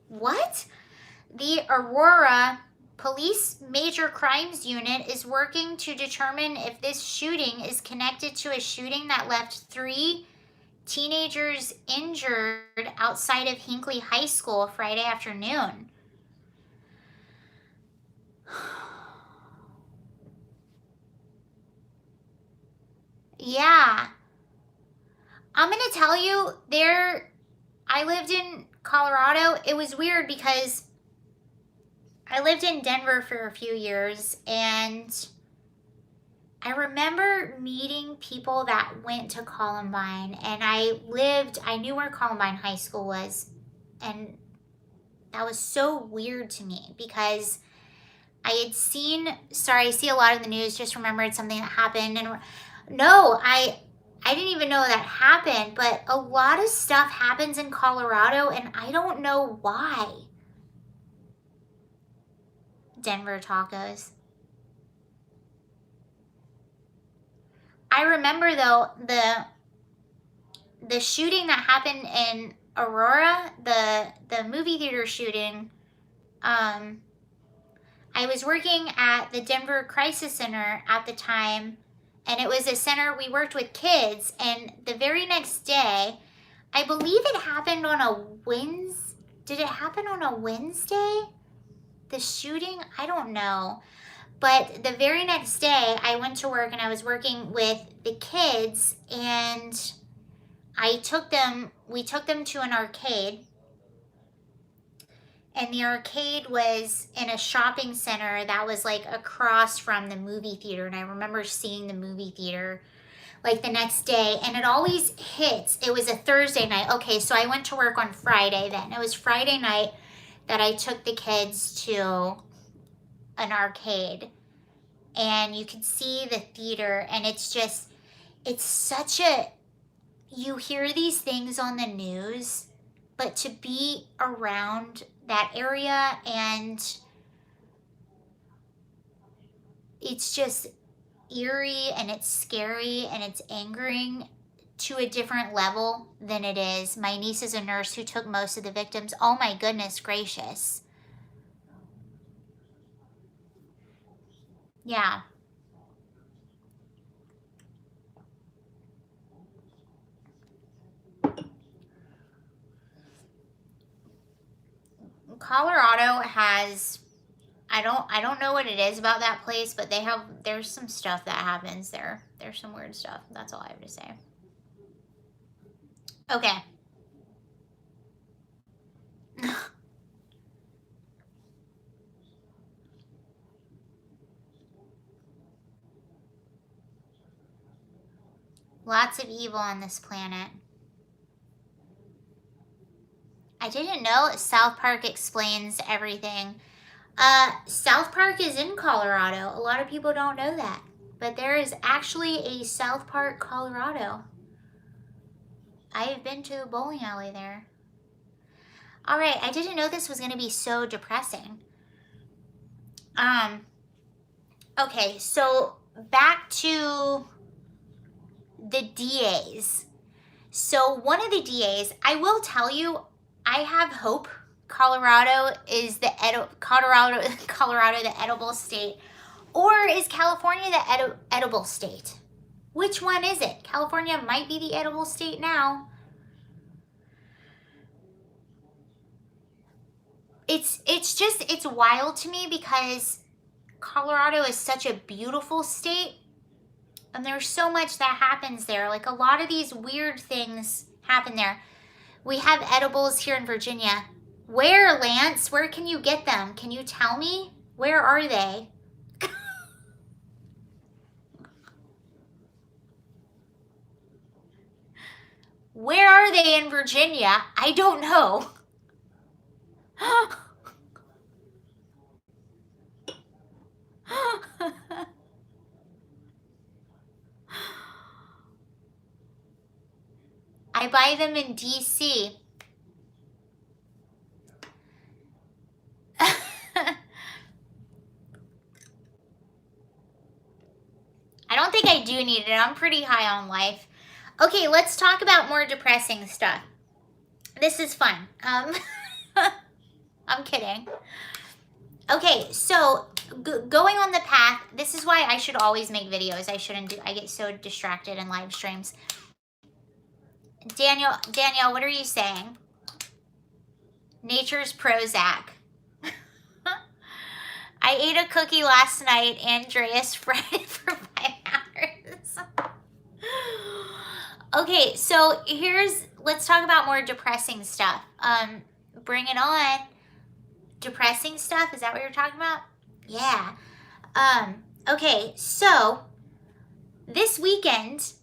Speaker 1: What? The Aurora Police Major Crimes Unit is working to determine if this shooting is connected to a shooting that left 3 teenagers injured outside of Hinckley High School Friday afternoon. Yeah. I'm going to tell you, I lived in Colorado. It was weird because I lived in Denver for a few years, and I remember meeting people that went to Columbine, and I knew where Columbine High School was, and that was so weird to me because I had seen, sorry, I see a lot in the news, just remembered something that happened. And no, I didn't even know that happened, but a lot of stuff happens in Colorado and I don't know why. Denver tacos. I remember though, the shooting that happened in Aurora, the movie theater shooting, I was working at the Denver Crisis Center at the time, and it was a center we worked with kids, and the very next day, I believe it happened on a Wednesday. Did it happen on a Wednesday? The shooting? I don't know. But the very next day, I went to work and I was working with the kids, and we took them to an arcade. And the arcade was in a shopping center that was like across from the movie theater. And I remember seeing the movie theater like the next day, and it always hits. It was a Thursday night. Okay, so I went to work on Friday then. It was Friday night that I took the kids to an arcade. And you could see the theater, and it's such a, you hear these things on the news, but to be around that area, and it's just eerie and it's scary and it's angering to a different level than it is. My niece is a nurse who took most of the victims. Oh my goodness gracious. Yeah. Colorado has, I don't know what it is about that place, but there's some stuff that happens there. There's some weird stuff. That's all I have to say. Okay. Lots of evil on this planet. I didn't know South Park explains everything. South Park is in Colorado. A lot of people don't know that. But there is actually a South Park, Colorado. I have been to a bowling alley there. All right, I didn't know this was going to be so depressing. Okay, so back to the DAs. So one of the DAs, I will tell you, I have hope Colorado is the Colorado the edible state, or is California the edible state? Which one is it? California might be the edible state now. It's wild to me because Colorado is such a beautiful state, and there's so much that happens there. Like a lot of these weird things happen there. We have edibles here in Virginia. Where, Lance? Where can you get them? Can you tell me? Where are they? Where are they in Virginia? I don't know. I buy them in DC. I don't think I do need it. I'm pretty high on life. Okay, let's talk about more depressing stuff. This is fun. I'm kidding. Okay, so going on the path, this is why I should always make videos. I get so distracted in live streams. Danielle, what are you saying? Nature's Prozac. I ate a cookie last night. Andreas fried it for 5 hours. Okay, so let's talk about more depressing stuff. Bring it on. Depressing stuff, is that what you're talking about? Yeah. Okay, so this weekend,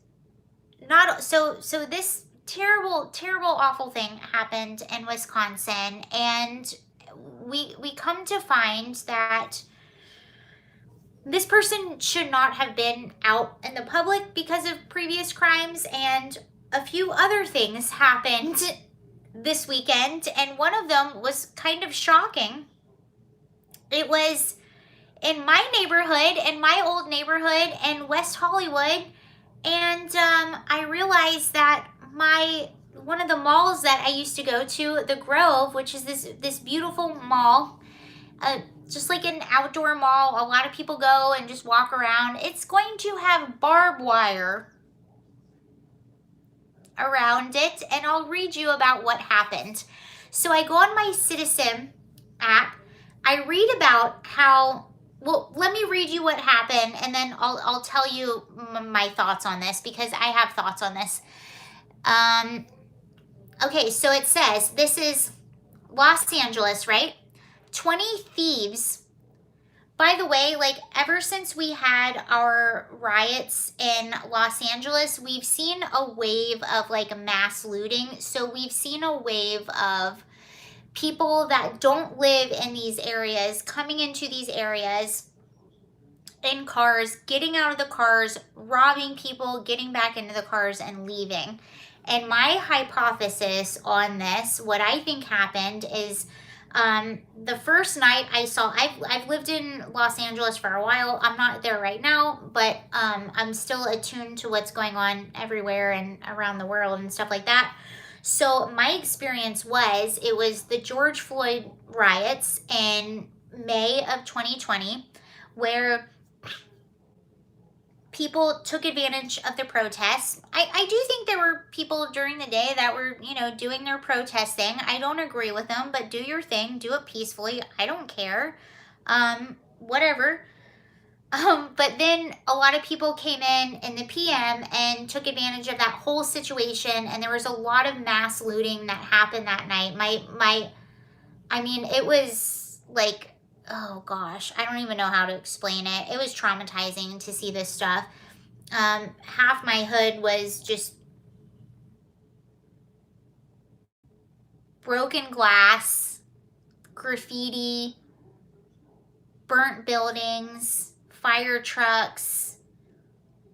Speaker 1: so this terrible awful thing happened in Wisconsin, and we come to find that this person should not have been out in the public because of previous crimes, and a few other things happened this weekend, and one of them was kind of shocking. It was in my neighborhood, in my old neighborhood in West Hollywood, and I realized that one of the malls that I used to go to, the Grove, which is this beautiful mall, just like an outdoor mall, a lot of people go and just walk around. It's going to have barbed wire around it, and I'll read you about what happened. So I go on my Citizen app. I read about how, well, let me read you what happened, and then I'll tell you my thoughts on this, because I have thoughts on this. Okay, so it says, this is Los Angeles, right? 20 thieves. By the way, like, ever since we had our riots in Los Angeles, we've seen a wave of like mass looting. So we've seen a wave of people that don't live in these areas coming into these areas in cars, getting out of the cars, robbing people, getting back into the cars and leaving. And my hypothesis on this, what I think happened is, the first night I saw, I've lived in Los Angeles for a while. I'm not there right now, but I'm still attuned to what's going on everywhere and around the world and stuff like that. So my experience was, it was the George Floyd riots in May of 2020, where people took advantage of the protests. I do think there were people during the day that were, doing their protesting. I don't agree with them, but do your thing. Do it peacefully. I don't care. Whatever. But then a lot of people came in the PM and took advantage of that whole situation, and there was a lot of mass looting that happened that night. It was like, oh gosh, I don't even know how to explain it. It was traumatizing to see this stuff. Half my hood was just broken glass, graffiti, burnt buildings, fire trucks,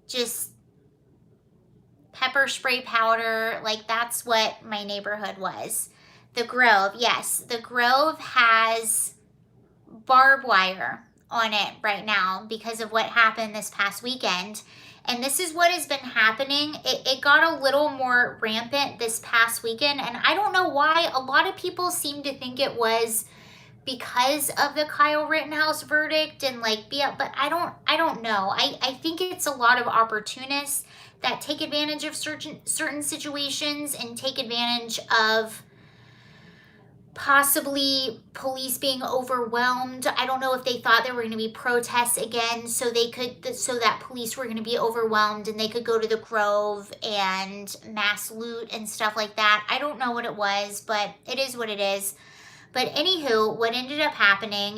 Speaker 1: just pepper spray powder. Like, that's what my neighborhood was. The Grove, yes, the Grove has barbed wire on it right now because of what happened this past weekend. And this is what has been happening. It got a little more rampant this past weekend, and I don't know why. A lot of people seem to think it was because of the Kyle Rittenhouse verdict and but I don't know. I think it's a lot of opportunists that take advantage of certain situations and take advantage of possibly police being overwhelmed. I don't know if they thought there were going to be protests again, so that police were going to be overwhelmed and they could go to the Grove and mass loot and stuff like that. I don't know what it was, but it is what it is. But anywho, what ended up happening,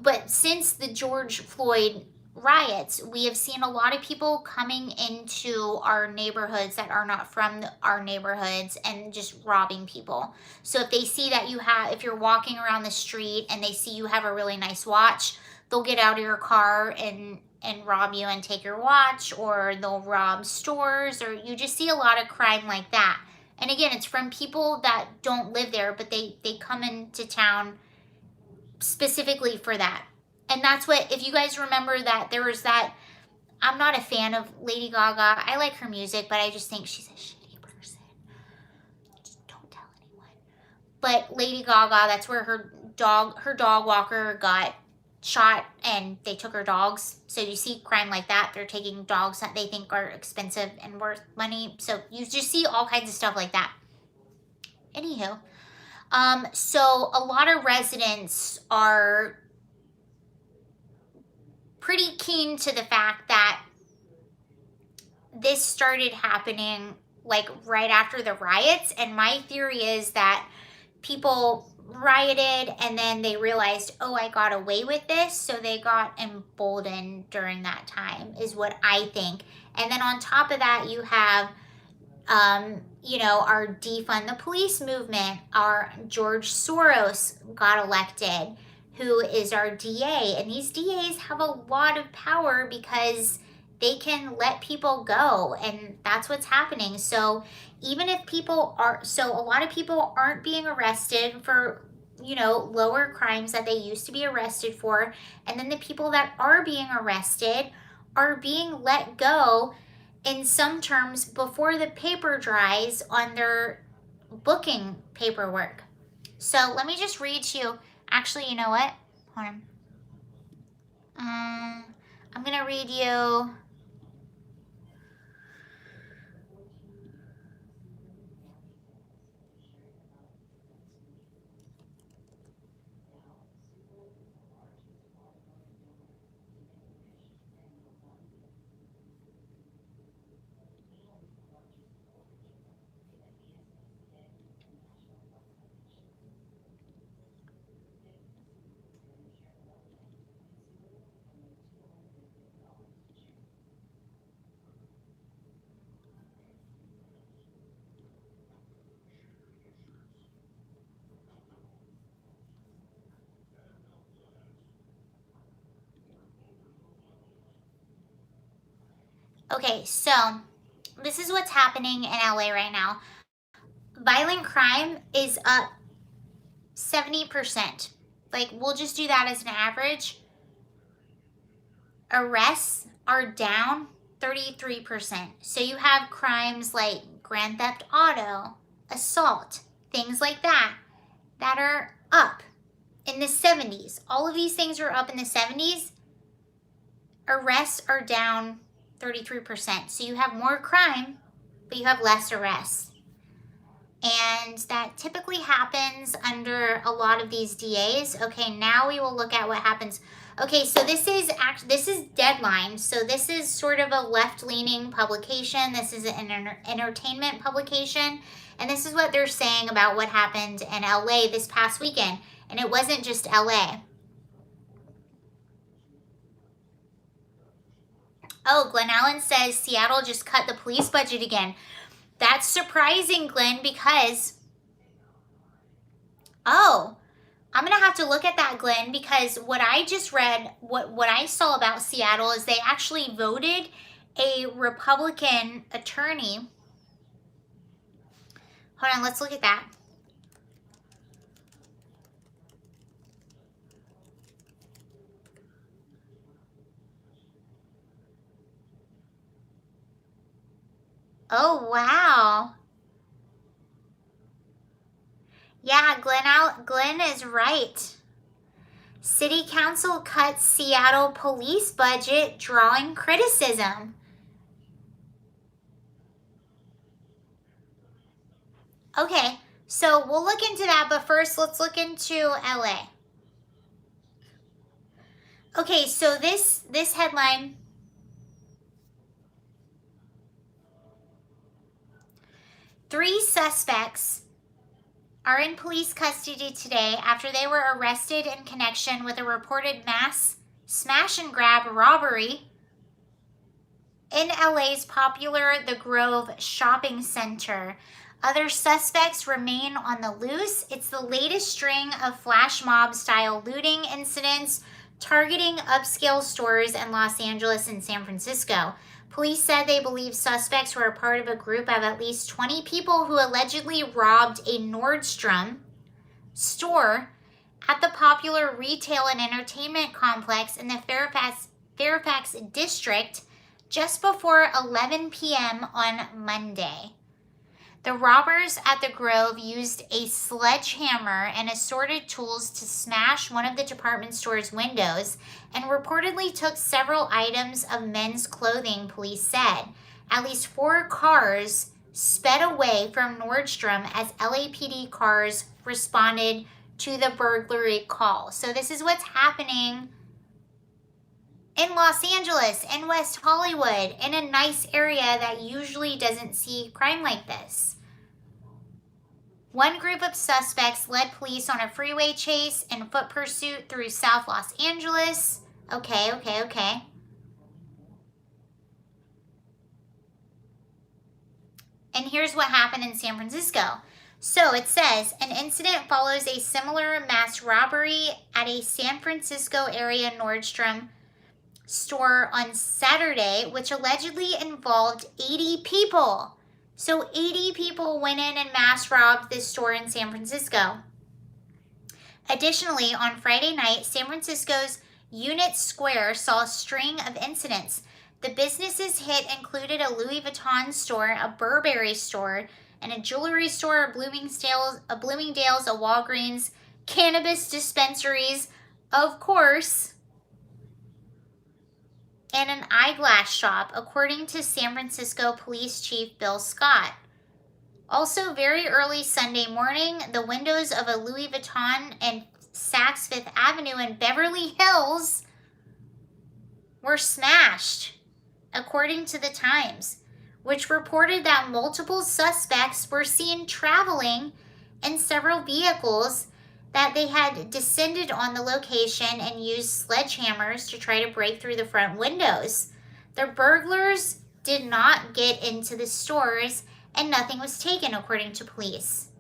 Speaker 1: but since the George Floyd riots, we have seen a lot of people coming into our neighborhoods that are not from our neighborhoods and just robbing people. So if they see that if you're walking around the street and they see you have a really nice watch, they'll get out of your car and rob you and take your watch, or they'll rob stores, or you just see a lot of crime like that. And again, it's from people that don't live there, but they come into town specifically for that. And that's what, if you guys remember that there was that, I'm not a fan of Lady Gaga. I like her music, but I just think she's a shitty person. Just don't tell anyone. But Lady Gaga, that's where her dog walker got shot and they took her dogs. So you see crime like that. They're taking dogs that they think are expensive and worth money. So you just see all kinds of stuff like that. Anywho, so a lot of residents are pretty keen to the fact that this started happening like right after the riots. And my theory is that people rioted and then they realized, oh, I got away with this. So they got emboldened during that time, is what I think. And then on top of that, you have, our defund the police movement. Our George Soros got elected. who is our DA. And these DAs have a lot of power because they can let people go, and that's what's happening. So even if people are, so a lot of people aren't being arrested for, you know, lower crimes that they used to be arrested for. And then the people that are being arrested are being let go in some terms before the paper dries on their booking paperwork. So let me just read to you. Actually, you know what? Hold on. I'm going to read you. Okay, so this is what's happening in LA right now. Violent crime is up 70%. Like, we'll just do that as an average. Arrests are down 33%. So you have crimes like grand theft auto, assault, things like that are up in the 70s. All of these things are up in the 70s. Arrests are down 33%. So you have more crime, but you have less arrests. And that typically happens under a lot of these DAs. Okay, now we will look at what happens. Okay, so this is Deadline. So this is sort of a left-leaning publication. This is an entertainment publication. And this is what they're saying about what happened in LA this past weekend. And it wasn't just LA. Oh, Glenn Allen says Seattle just cut the police budget again. That's surprising, Glenn, because, oh, I'm going to have to look at that, Glenn, because what I just read, what I saw about Seattle is they actually voted a Republican attorney. Hold on, let's look at that. Oh, wow. Yeah, Glenn is right. City Council cuts Seattle police budget, drawing criticism. Okay, so we'll look into that, but first let's look into LA. Okay, so this headline, three suspects are in police custody today after they were arrested in connection with a reported mass smash and grab robbery in LA's popular The Grove shopping center. Other suspects remain on the loose. It's the latest string of flash mob style looting incidents targeting upscale stores in Los Angeles and San Francisco. Police said they believe suspects were a part of a group of at least 20 people who allegedly robbed a Nordstrom store at the popular retail and entertainment complex in the Fairfax district just before 11 p.m. on Monday. The robbers at the Grove used a sledgehammer and assorted tools to smash one of the department store's windows and reportedly took several items of men's clothing, police said. At least 4 cars sped away from Nordstrom as LAPD cars responded to the burglary call. So this is what's happening in Los Angeles, in West Hollywood, in a nice area that usually doesn't see crime like this. One group of suspects led police on a freeway chase and foot pursuit through South Los Angeles. Okay. And here's what happened in San Francisco. So it says, an incident follows a similar mass robbery at a San Francisco area Nordstrom store on Saturday, which allegedly involved 80 people. So 80 people went in and mass robbed this store in San Francisco. Additionally, on Friday night, San Francisco's Union Square saw a string of incidents. The businesses hit included a Louis Vuitton store, a Burberry store, and a jewelry store, a Bloomingdale's, a Walgreens, cannabis dispensaries, of course, and an eyeglass shop, according to San Francisco Police Chief Bill Scott. Also, very early Sunday morning, the windows of a Louis Vuitton and Saks Fifth Avenue in Beverly Hills were smashed, according to the Times, which reported that multiple suspects were seen traveling in several vehicles, that they had descended on the location and used sledgehammers to try to break through the front windows. The burglars did not get into the stores and nothing was taken, according to police.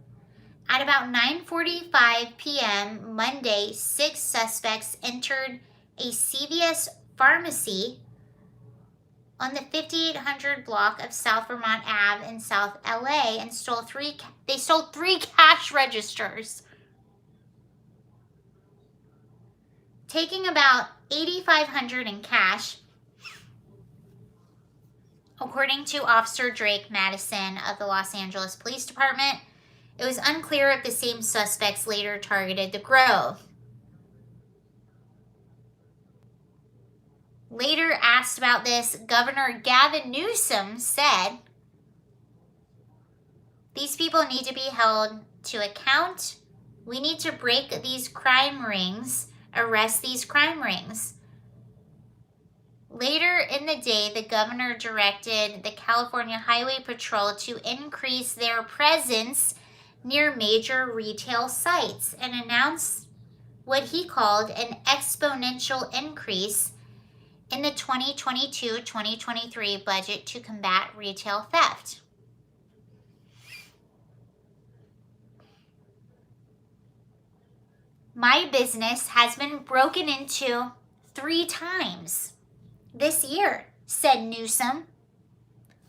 Speaker 1: At about 9:45 p.m. Monday, 6 suspects entered a CVS pharmacy on the 5800 block of South Vermont Ave in South LA and stole three cash registers, taking about $8,500 in cash, according to Officer Drake Madison of the Los Angeles Police Department. It was unclear if the same suspects later targeted the Grove. Later asked about this, Governor Gavin Newsom said, "These people need to be held to account. We need to break these crime rings, arrest these crime rings." Later in the day, the governor directed the California Highway Patrol to increase their presence near major retail sites and announced what he called an exponential increase in the 2022-2023 budget to combat retail theft. My business has been broken into 3 times this year, said Newsom.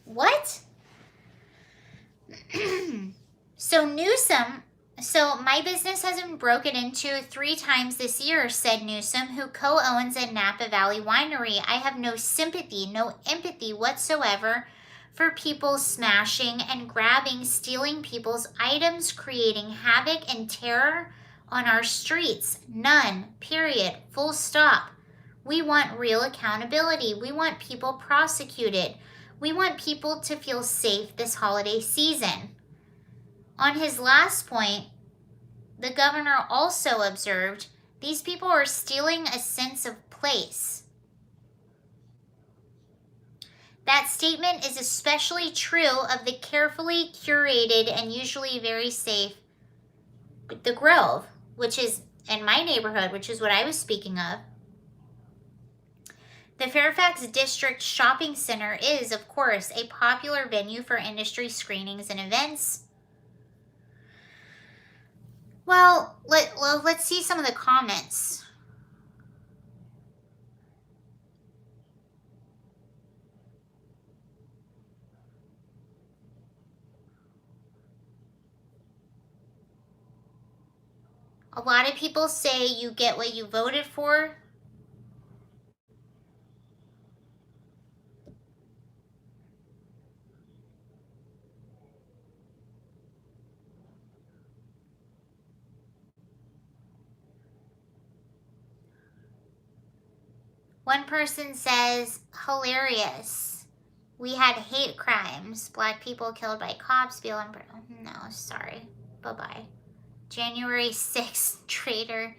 Speaker 1: What? So my business has been broken into 3 times this year, said Newsom, who co-owns a Napa Valley winery. I have no sympathy, no empathy whatsoever for people smashing and grabbing, stealing people's items, creating havoc and terror on our streets. None. Period. Full stop. We want real accountability. We want people prosecuted. We want people to feel safe this holiday season. On his last point, the governor also observed, these people are stealing a sense of place. That statement is especially true of the carefully curated and usually very safe The Grove, which is in my neighborhood, which is what I was speaking of. The Fairfax District Shopping Center is, of course, a popular venue for industry screenings and events. Well, let's see some of the comments. A lot of people say you get what you voted for. One person says, hilarious. We had hate crimes. Black people killed by cops. No, sorry. Bye-bye. January 6th, traitor.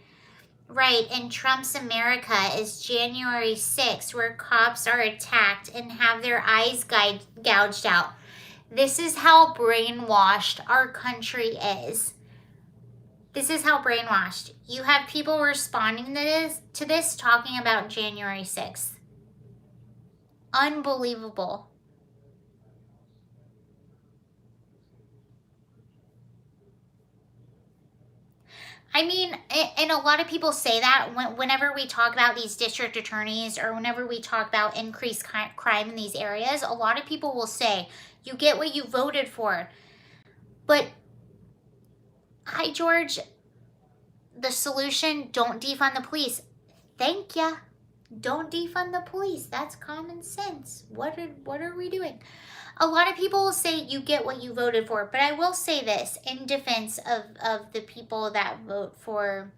Speaker 1: Right, in Trump's America is January 6th, where cops are attacked and have their eyes gouged out. This is how brainwashed our country is. This is how brainwashed. You have people responding to this talking about January 6th. Unbelievable. I mean, and a lot of people say that whenever we talk about these district attorneys or whenever we talk about increased crime in these areas, a lot of people will say, you get what you voted for. But, hi, George, the solution, don't defund the police. Thank ya. Don't defund the police. That's common sense. What are we doing? A lot of people will say you get what you voted for, but I will say this in defense of the people that vote for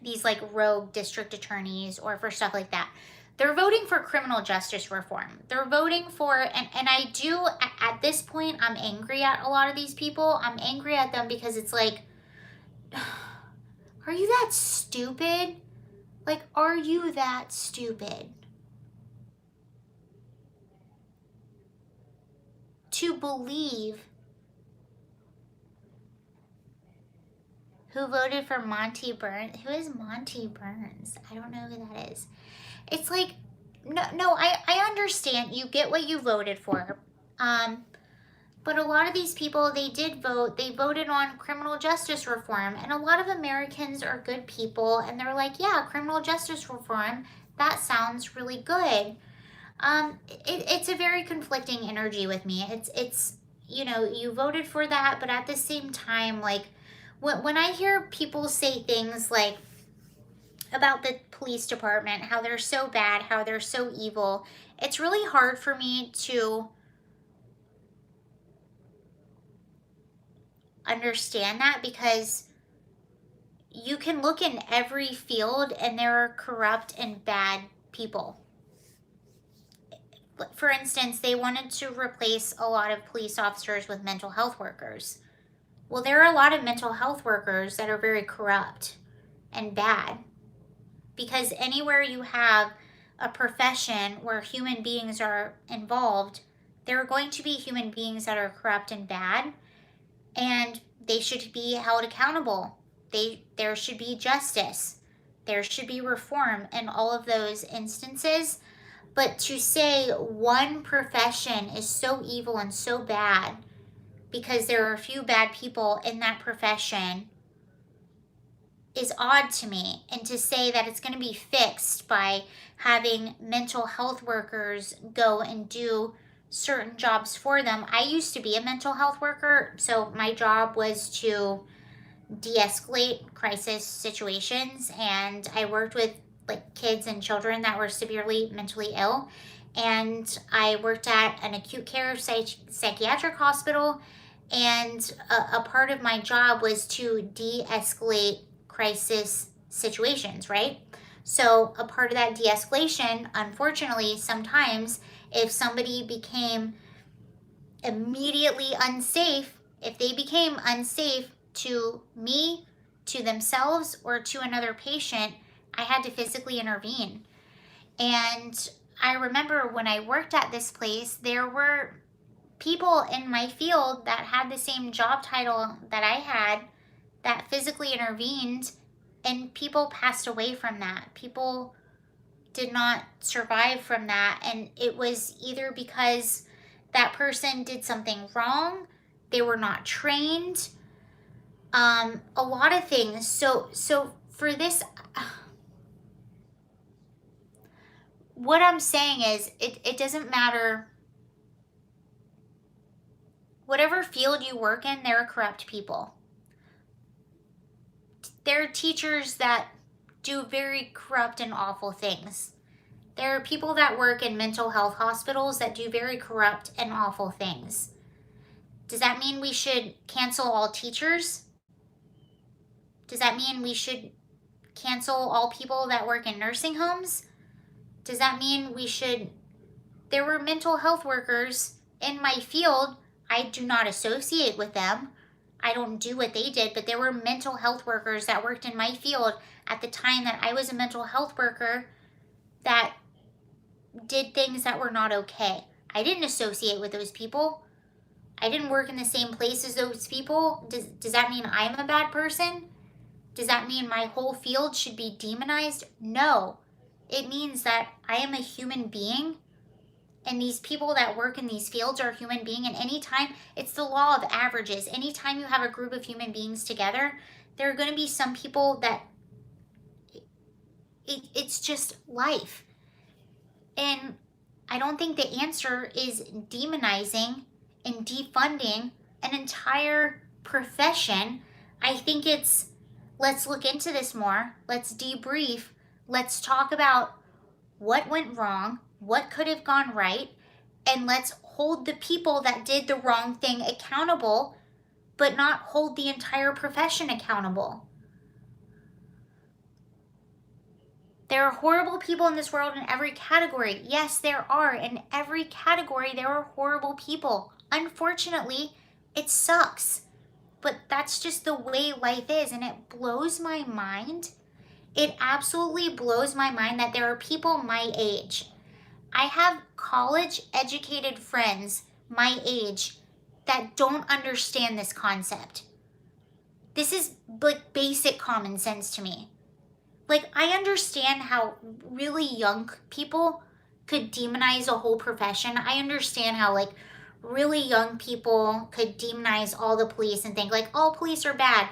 Speaker 1: these like rogue district attorneys or for stuff like that. They're voting for criminal justice reform. They're voting for, and I do, at this point, I'm angry at a lot of these people. I'm angry at them because it's like, are you that stupid? Like, are you that stupid to believe who voted for Monty Burns? Who is Monty Burns? I don't know who that is. It's like, no, I understand. You get what you voted for. But a lot of these people, they did vote. They voted on criminal justice reform. And a lot of Americans are good people. And they're like, yeah, criminal justice reform, that sounds really good. It's a very conflicting energy with me. It's you know, you voted for that. But at the same time, like, when I hear people say things like about the police department, how they're so bad, how they're so evil, it's really hard for me to understand that, because you can look in every field and there are corrupt and bad people. For instance, they wanted to replace a lot of police officers with mental health workers. Well, there are a lot of mental health workers that are very corrupt and bad, because anywhere you have a profession where human beings are involved, there are going to be human beings that are corrupt and bad, and they should be held accountable. There should be justice. There should be reform in all of those instances. But to say one profession is so evil and so bad because there are a few bad people in that profession is odd to me. And to say that it's going to be fixed by having mental health workers go and do certain jobs for them. I used to be a mental health worker, so my job was to de-escalate crisis situations, and I worked with like kids and children that were severely mentally ill, and I worked at an acute care psychiatric hospital, and a part of my job was to de-escalate crisis situations, right? So a part of that de-escalation, unfortunately, sometimes if somebody became immediately unsafe, if they became unsafe to me, to themselves, or to another patient, I had to physically intervene. And I remember when I worked at this place, there were people in my field that had the same job title that I had that physically intervened, and people passed away from that. People did not survive from that, and it was either because that person did something wrong, they were not trained, a lot of things. So for this, what I'm saying is it doesn't matter. Whatever field you work in, there are corrupt people. There are teachers that do very corrupt and awful things. There are people that work in mental health hospitals that do very corrupt and awful things. Does that mean we should cancel all teachers? Does that mean we should cancel all people that work in nursing homes? Does that mean we should... There were mental health workers in my field. I do not associate with them. I don't do what they did, but there were mental health workers that worked in my field at the time that I was a mental health worker that did things that were not okay. I didn't associate with those people. I didn't work in the same place as those people. Does that mean I'm a bad person? Does that mean my whole field should be demonized? No. It means that I am a human being, and these people that work in these fields are a human being, and anytime, it's the law of averages. Anytime you have a group of human beings together, There are going to be some people that it's just life. And I don't think the answer is demonizing and defunding an entire profession. I think it's, let's look into this more. Let's debrief. Let's talk about what went wrong, what could have gone right, and let's hold the people that did the wrong thing accountable, but not hold the entire profession accountable. There are horrible people in this world in every category. Yes, there are. In every category, there are horrible people. Unfortunately, it sucks. But that's just the way life is, and it blows my mind. It absolutely blows my mind that there are people my age. I have college-educated friends my age that don't understand this concept. This is like basic common sense to me. Like, I understand how really young people could demonize a whole profession. I understand how, like, really young people could demonize all the police and think, like, all police are bad.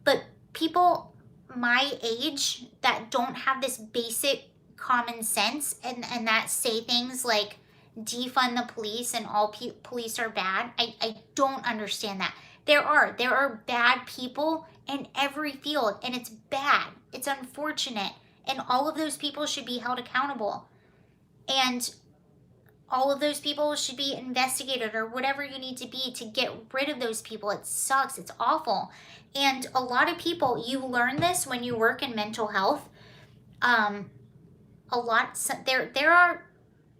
Speaker 1: But people my age that don't have this basic common sense and that say things like defund the police and all police are bad, I don't understand that. There are bad people in every field, and it's bad. It's unfortunate. And all of those people should be held accountable. And all of those people should be investigated or whatever you need to be to get rid of those people. It sucks. It's awful. And a lot of people, you learn this when you work in mental health. There are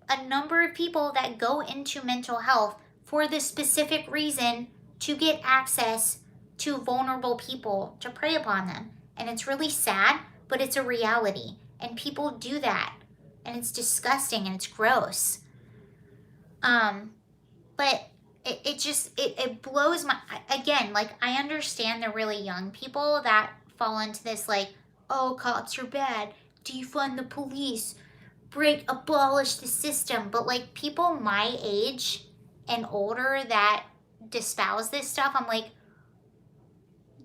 Speaker 1: a number of people that go into mental health for the specific reason to get access to vulnerable people, to prey upon them. And it's really sad, but it's a reality. And people do that. And it's disgusting and it's gross. But it blows my, again, like, I understand the really young people that fall into this, like, oh, cops are bad, defund the police, abolish the system. But, like, people my age and older that espouse this stuff, I'm like,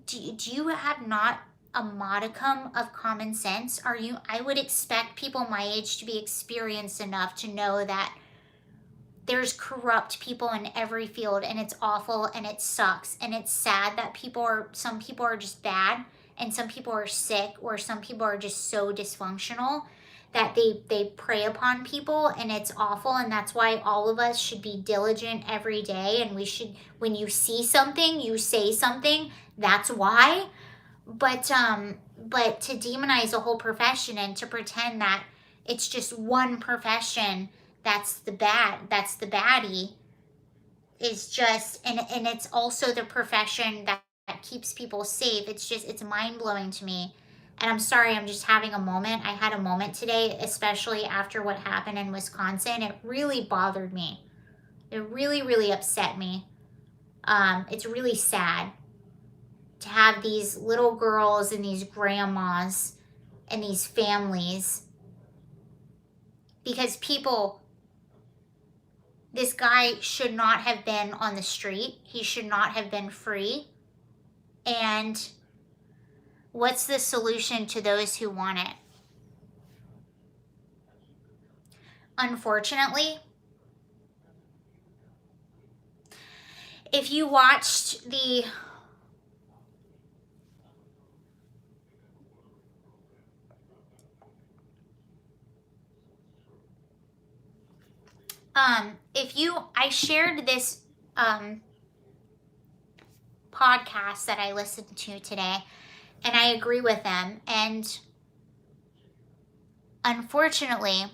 Speaker 1: do you have not a modicum of common sense? I would expect people my age to be experienced enough to know that there's corrupt people in every field, and it's awful and it sucks, and it's sad that some people are just bad, and some people are sick, or some people are just so dysfunctional that they prey upon people, and it's awful. And that's why all of us should be diligent every day, and we should, when you see something, you say something. That's why. But to demonize a whole profession and to pretend that it's just one profession that's the baddie is just, and it's also the profession that keeps people safe. It's mind-blowing to me. And I'm sorry, I'm just having a moment. I had a moment today, especially after what happened in Wisconsin. It really bothered me. It really, really upset me. It's really sad to have these little girls and these grandmas and these families, because this guy should not have been on the street. He should not have been free. And what's the solution to those who want it? Unfortunately, if you watched the I shared this podcast that I listened to today, and I agree with them. And unfortunately,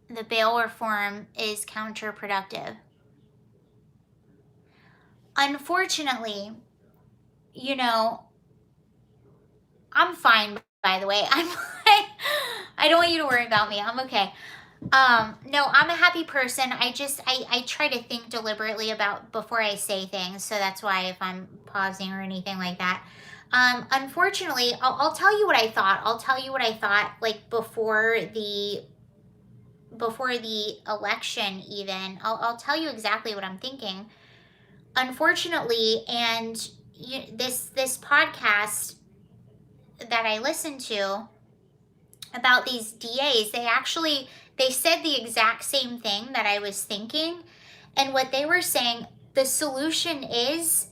Speaker 1: the bail reform is counterproductive. Unfortunately, I'm fine, by the way. I don't want you to worry about me. I'm okay. No, I'm a happy person. I try to think deliberately about before I say things. So that's why if I'm pausing or anything like that. Unfortunately, I'll tell you what I thought. I'll tell you what I thought, like, before the election even. I'll tell you exactly what I'm thinking. unfortunately, and this podcast that I listened to about these DAs, they said the exact same thing that I was thinking. And what they were saying, the solution is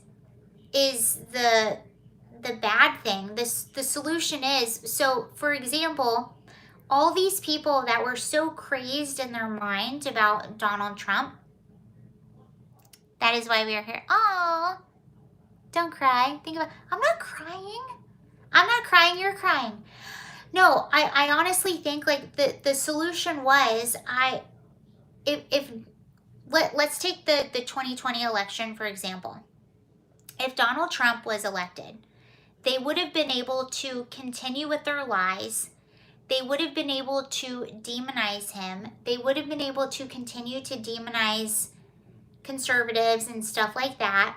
Speaker 1: the bad thing. The solution is, so for example, all these people that were so crazed in their mind about Donald Trump, that is why we are here. Oh, don't cry. Think about, I'm not crying. I'm not crying, you're crying. No, I honestly think like the solution was, let's take the 2020 election, for example. If Donald Trump was elected, they would have been able to continue with their lies. They would have been able to demonize him. They would have been able to continue to demonize conservatives and stuff like that.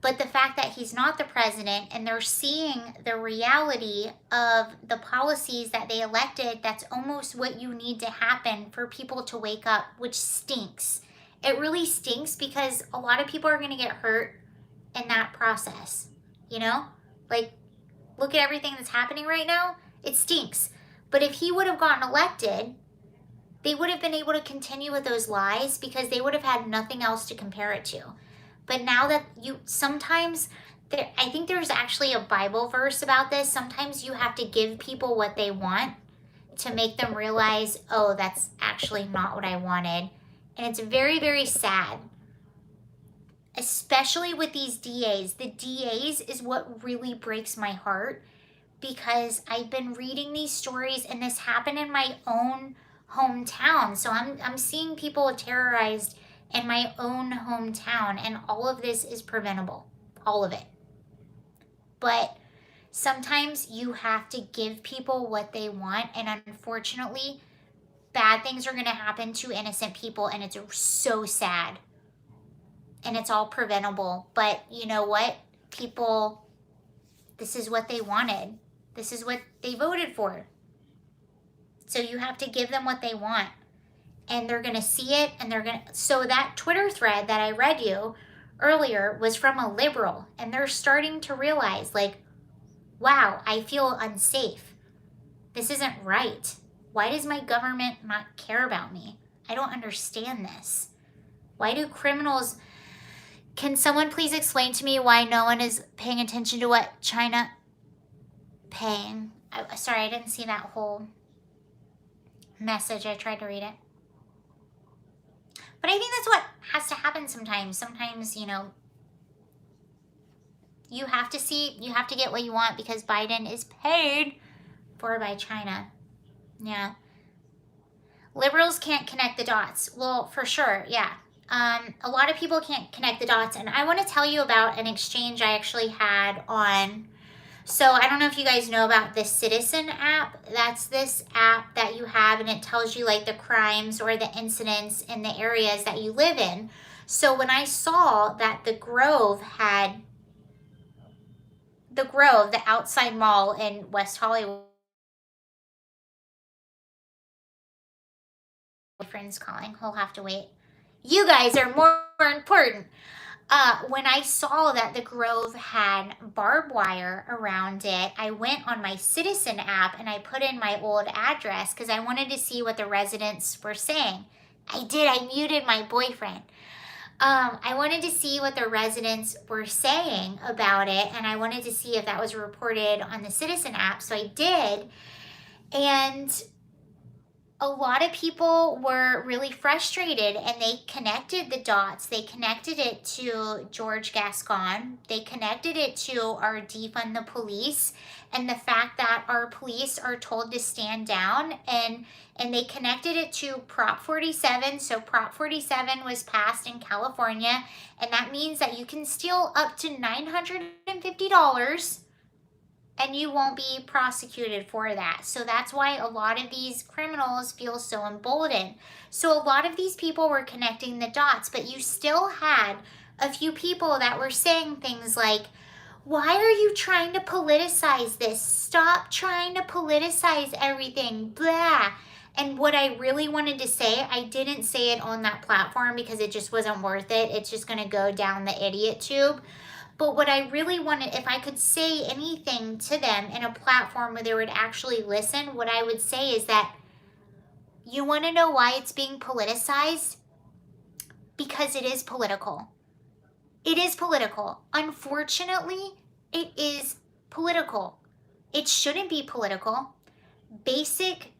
Speaker 1: But the fact that he's not the president and they're seeing the reality of the policies that they elected, that's almost what you need to happen for people to wake up, which stinks. It really stinks because a lot of people are going to get hurt in that process. You know, like, look at everything that's happening right now. It stinks. But if he would have gotten elected, they would have been able to continue with those lies because they would have had nothing else to compare it to. But now that sometimes, I think there's actually a Bible verse about this. Sometimes you have to give people what they want to make them realize, oh, that's actually not what I wanted. And it's very, very sad. Especially with these DAs. The DAs is what really breaks my heart, because I've been reading these stories and this happened in my own hometown. So I'm seeing people terrorized in my own hometown, and all of this is preventable. All of it. But sometimes you have to give people what they want, and unfortunately, bad things are going to happen to innocent people, and it's so sad. And it's all preventable. But you know what? People, this is what they wanted. This is what they voted for. So you have to give them what they want. And they're going to see it, and so that Twitter thread that I read you earlier was from a liberal, and they're starting to realize, like, wow, I feel unsafe. This isn't right. Why does my government not care about me? I don't understand this. Why do criminals... Can someone please explain to me why no one is paying attention to what China paying? Sorry, I didn't see that whole message. I tried to read it. But I think that's what has to happen sometimes. Sometimes, you know, you have to get what you want because Biden is paid for by China. Yeah. Liberals can't connect the dots. Well, for sure, yeah. A lot of people can't connect the dots, and I want to tell you about an exchange I actually had on. So I don't know if you guys know about this Citizen app. That's this app that you have, and it tells you like the crimes or the incidents in the areas that you live in. So when I saw that the Grove, the outside mall in West Hollywood, my friend's calling. He'll have to wait. You guys are more important. When I saw that the Grove had barbed wire around it, I went on my Citizen app and I put in my old address because I wanted to see what the residents were saying. I muted my boyfriend. I wanted to see what the residents were saying about it, and I wanted to see if that was reported on the Citizen app, so I did. And a lot of people were really frustrated, and they connected the dots. They connected it to George Gascon. They connected it to our defund the police and the fact that our police are told to stand down, and they connected it to Prop 47. So Prop 47 was passed in California, and that means that you can steal up to $950 and you won't be prosecuted for that. So that's why a lot of these criminals feel so emboldened. So a lot of these people were connecting the dots, but you still had a few people that were saying things like, why are you trying to politicize this? Stop trying to politicize everything, blah. And what I really wanted to say, I didn't say it on that platform because it just wasn't worth it. It's just going to go down the idiot tube. But what I really wanted, if I could say anything to them in a platform where they would actually listen, what I would say is that you want to know why it's being politicized? Because it is political. It is political. Unfortunately, it is political. It shouldn't be political. Basic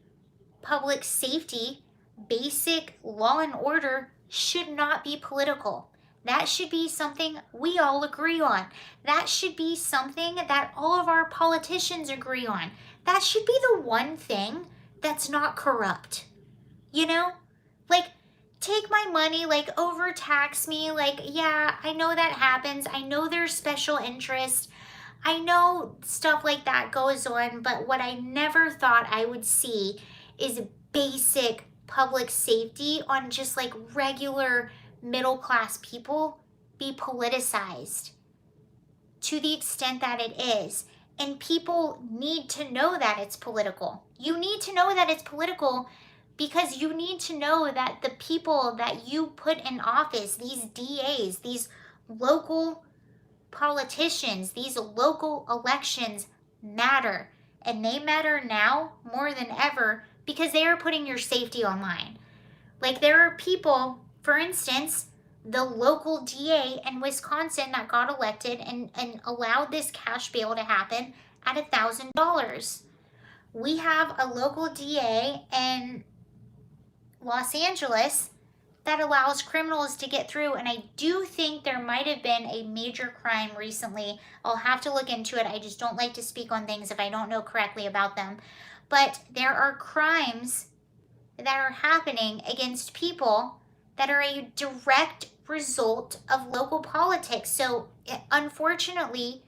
Speaker 1: public safety, basic law and order should not be political. That should be something we all agree on. That should be something that all of our politicians agree on. That should be the one thing that's not corrupt. You know? Like, take my money, like, overtax me. Like, yeah, I know that happens. I know there's special interest. I know stuff like that goes on, but what I never thought I would see is basic public safety on just like regular middle class people be politicized to the extent that it is. And people need to know that it's political. You need to know that it's political because you need to know that the people that you put in office, these DAs, these local politicians, these local elections matter. And they matter now more than ever because they are putting your safety online. Like, there are people, for instance, the local DA in Wisconsin that got elected and allowed this cash bail to happen at $1,000. We have a local DA in Los Angeles that allows criminals to get through, and I do think there might have been a major crime recently. I'll have to look into it. I just don't like to speak on things if I don't know correctly about them. But there are crimes that are happening against people that are a direct result of local politics. So unfortunately,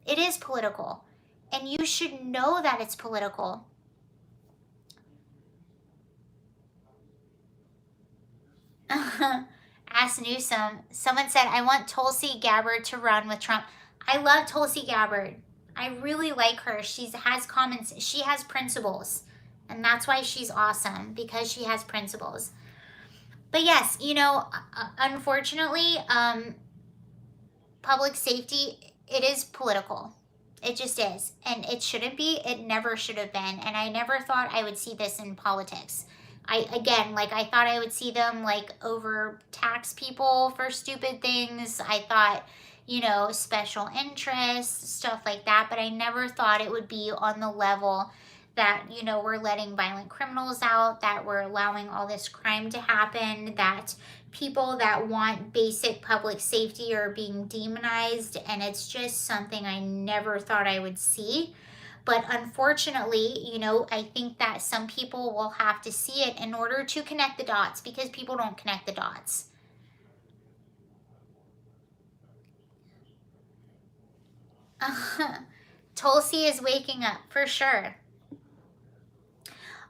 Speaker 1: it is political, and you should know that it's political. Ask Newsom. Someone said, I want Tulsi Gabbard to run with Trump. I love Tulsi Gabbard. I really like her. She has comments. She has principles. And that's why she's awesome, because she has principles. But yes, you know, unfortunately, public safety, it is political. It just is. And it shouldn't be. It never should have been. And I never thought I would see this in politics. I thought I would see them like overtax people for stupid things. I thought, you know, special interests, stuff like that. But I never thought it would be on the level that, you know, we're letting violent criminals out, that we're allowing all this crime to happen, that people that want basic public safety are being demonized. And it's just something I never thought I would see. But unfortunately, you know, I think that some people will have to see it in order to connect the dots, because people don't connect the dots. Tulsi is waking up, for sure.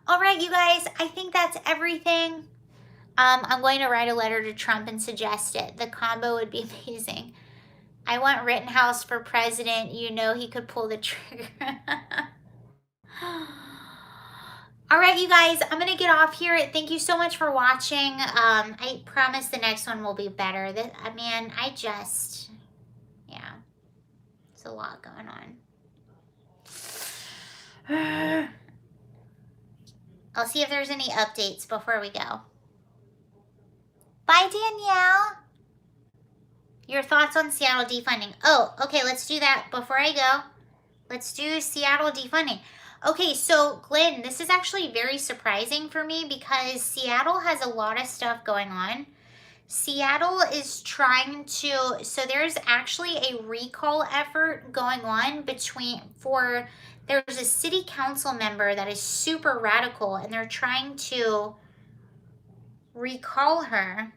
Speaker 1: All right, you guys, I think that's everything. I'm going to write a letter to Trump and suggest it. The combo would be amazing. I want Rittenhouse for president. You know he could pull the trigger. All right, you guys, I'm going to get off here. Thank you so much for watching. I promise the next one will be better. Yeah, it's a lot going on. I'll see if there's any updates before we go. Bye, Danielle. Your thoughts on Seattle defunding. Oh, okay, let's do that before I go. Let's do Seattle defunding. Okay, so Glenn, this is actually very surprising for me because Seattle has a lot of stuff going on. Seattle is trying to, so there's actually a recall effort going on there's a city council member that is super radical, and they're trying to recall her.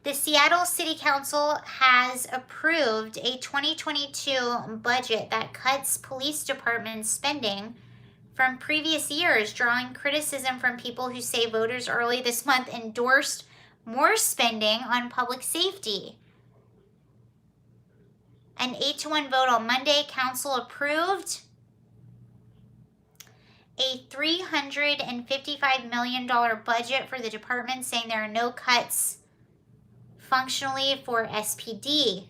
Speaker 1: The Seattle City Council has approved a 2022 budget that cuts police department spending from previous years, drawing criticism from people who say voters early this month endorsed more spending on public safety. An 8-1 vote on Monday, council approved. a $355 million budget for the department, saying there are no cuts functionally for SPD.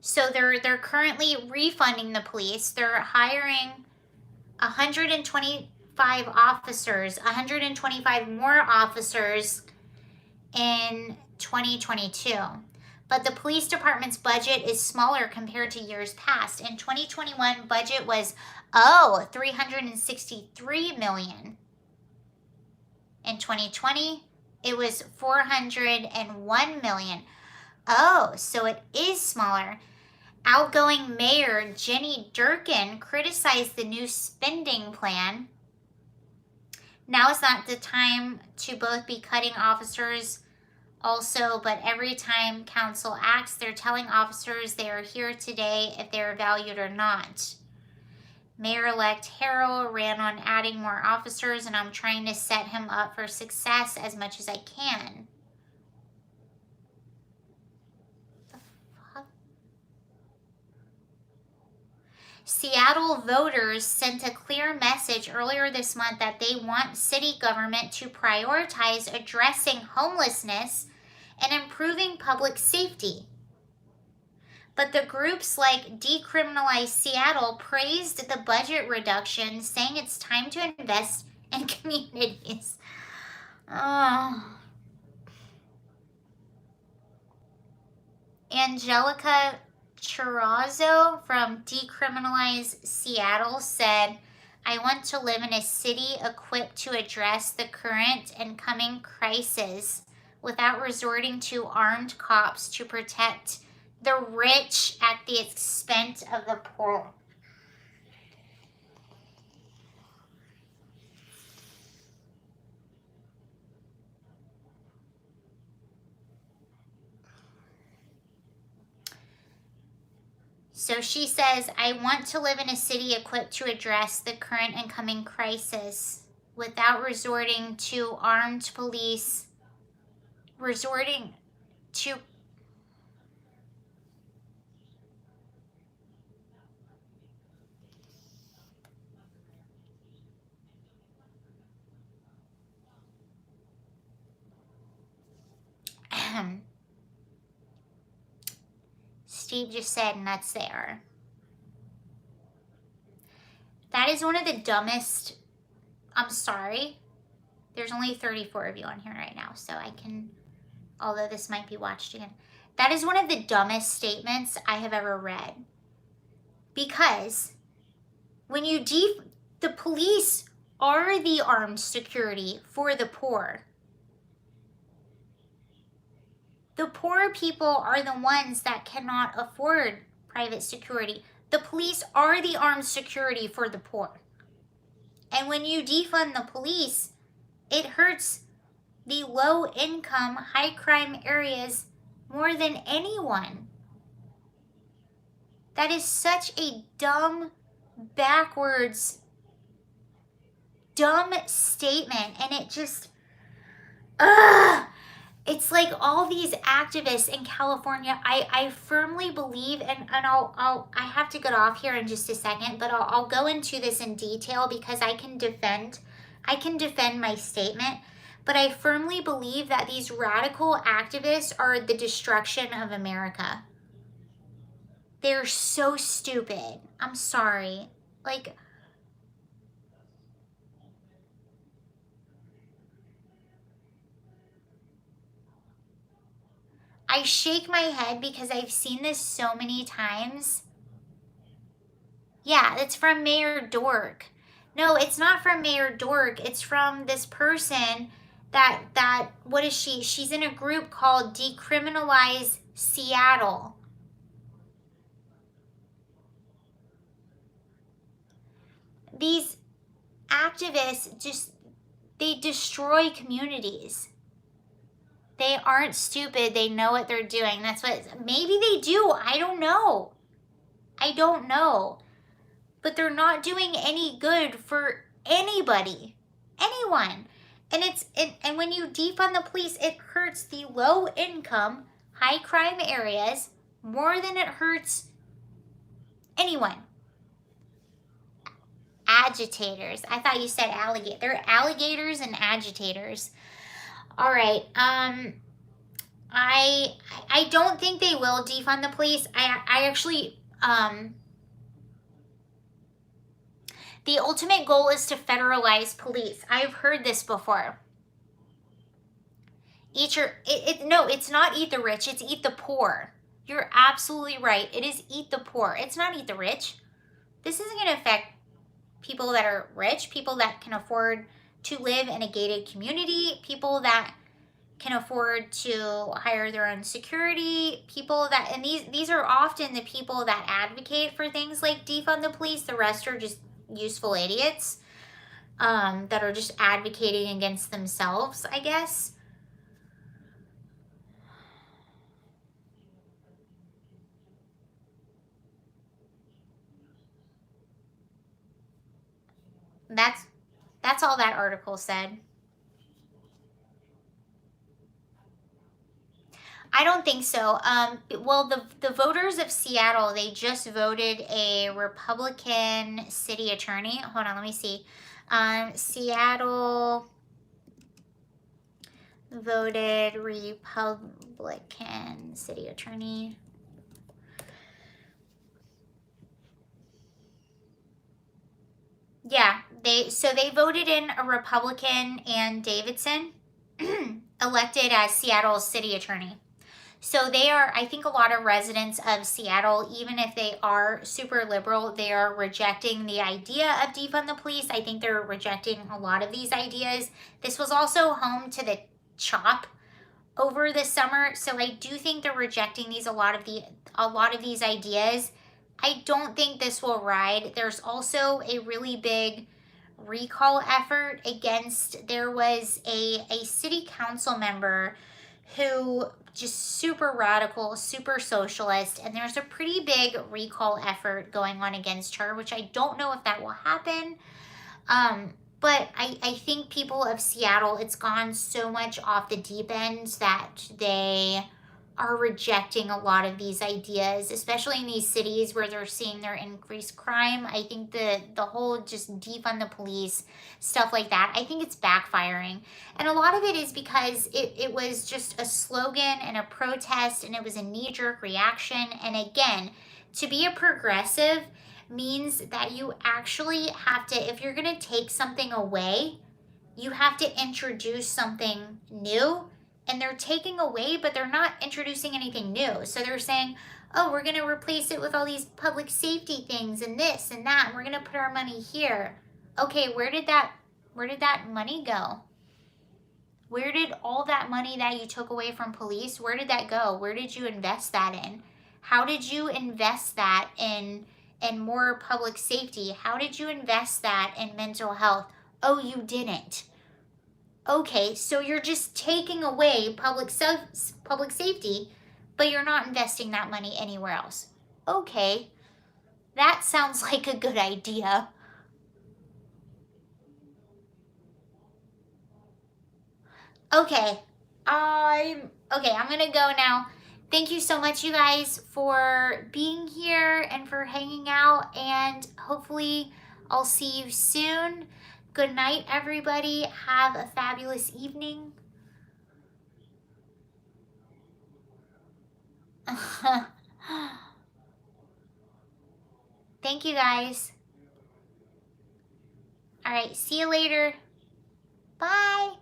Speaker 1: So they're currently refunding the police. They're hiring 125 officers, 125 more officers in 2022. But the police department's budget is smaller compared to years past. In 2021, budget was $363 million. In 2020, it was $401 million. Oh, so it is smaller. Outgoing Mayor Jenny Durkin criticized the new spending plan. Now is not the time to both be cutting officers also, but every time council acts, they're telling officers they are here today if they're valued or not. Mayor-elect Harrell ran on adding more officers, and I'm trying to set him up for success as much as I can. Seattle voters sent a clear message earlier this month that they want city government to prioritize addressing homelessness and improving public safety. But the groups like Decriminalize Seattle praised the budget reduction, saying it's time to invest in communities. Oh. Angelica Chirazo from Decriminalize Seattle said, I want to live in a city equipped to address the current and coming crisis without resorting to armed cops to protect the rich at the expense of the poor. So she says, I want to live in a city equipped to address the current and coming crisis without resorting to armed police, resorting to Steve just said nuts there. That is one of the dumbest, I'm sorry. There's only 34 of you on here right now, so I can, although this might be watched again. That is one of the dumbest statements I have ever read. Because when you the police are the armed security for the poor. The poor people are the ones that cannot afford private security. The police are the armed security for the poor. And when you defund the police, it hurts the low-income, high-crime areas more than anyone. That is such a dumb, backwards, dumb statement. And it just, it's like all these activists in California, I firmly believe, and I have to get off here in just a second, but I'll go into this in detail because I can defend my statement, but I firmly believe that these radical activists are the destruction of America. They're so stupid. I'm sorry. Like, I shake my head because I've seen this so many times. Yeah, it's from Mayor Dork. No, it's not from Mayor Dork. It's from this person that what is she? She's in a group called Decriminalize Seattle. These activists they destroy communities. They aren't stupid. They know what they're doing. That's what, maybe they do. I don't know. But they're not doing any good for anybody, anyone. And when you defund the police, it hurts the low income, high crime areas more than it hurts anyone. agitators. I thought you said alligator. They're alligators and agitators. All right. I don't think they will defund the police. I actually the ultimate goal is to federalize police. I've heard this before. No, it's not eat the rich, it's eat the poor. You're absolutely right. It is eat the poor. It's not eat the rich. This isn't going to affect people that are rich, people that can afford to live in a gated community, people that can afford to hire their own security, people that, and these are often the people that advocate for things like defund the police. The rest are just useful idiots that are just advocating against themselves, I guess. That's all that article said. I don't think so. Well, the voters of Seattle, they just voted a Republican city attorney. Hold on, let me see. Seattle voted Republican city attorney. Yeah, they voted in a Republican, Ann Davidson, elected as Seattle's city attorney. So they are, I think a lot of residents of Seattle, even if they are super liberal, they are rejecting the idea of defund the police. I think they're rejecting a lot of these ideas. This was also home to the CHOP over the summer, so I do think they're rejecting a lot of these ideas. I don't think this will ride. There's also a really big recall effort against, there was a city council member who just super radical, super socialist, and there's a pretty big recall effort going on against her, which I don't know if that will happen. But I think people of Seattle, it's gone so much off the deep end that they are rejecting a lot of these ideas, especially in these cities where they're seeing their increased crime. I think the whole just defund the police, stuff like that, I think it's backfiring. And a lot of it is because it was just a slogan and a protest, and it was a knee-jerk reaction. And again, to be a progressive means that you actually have to, if you're going to take something away, you have to introduce something new. And they're taking away, but they're not introducing anything new. So they're saying, oh, we're going to replace it with all these public safety things and this and that, and we're going to put our money here. Okay, where did that money go? Where did all that money that you took away from police, where did that go? Where did you invest that in? How did you invest that in more public safety? How did you invest that in mental health? Oh, you didn't. Okay, so you're just taking away public safety, but you're not investing that money anywhere else. Okay, that sounds like a good idea. Okay, I'm gonna go now. Thank you so much, you guys, for being here and for hanging out, and hopefully I'll see you soon. Good night, everybody. Have a fabulous evening. Thank you, guys. All right, see you later. Bye.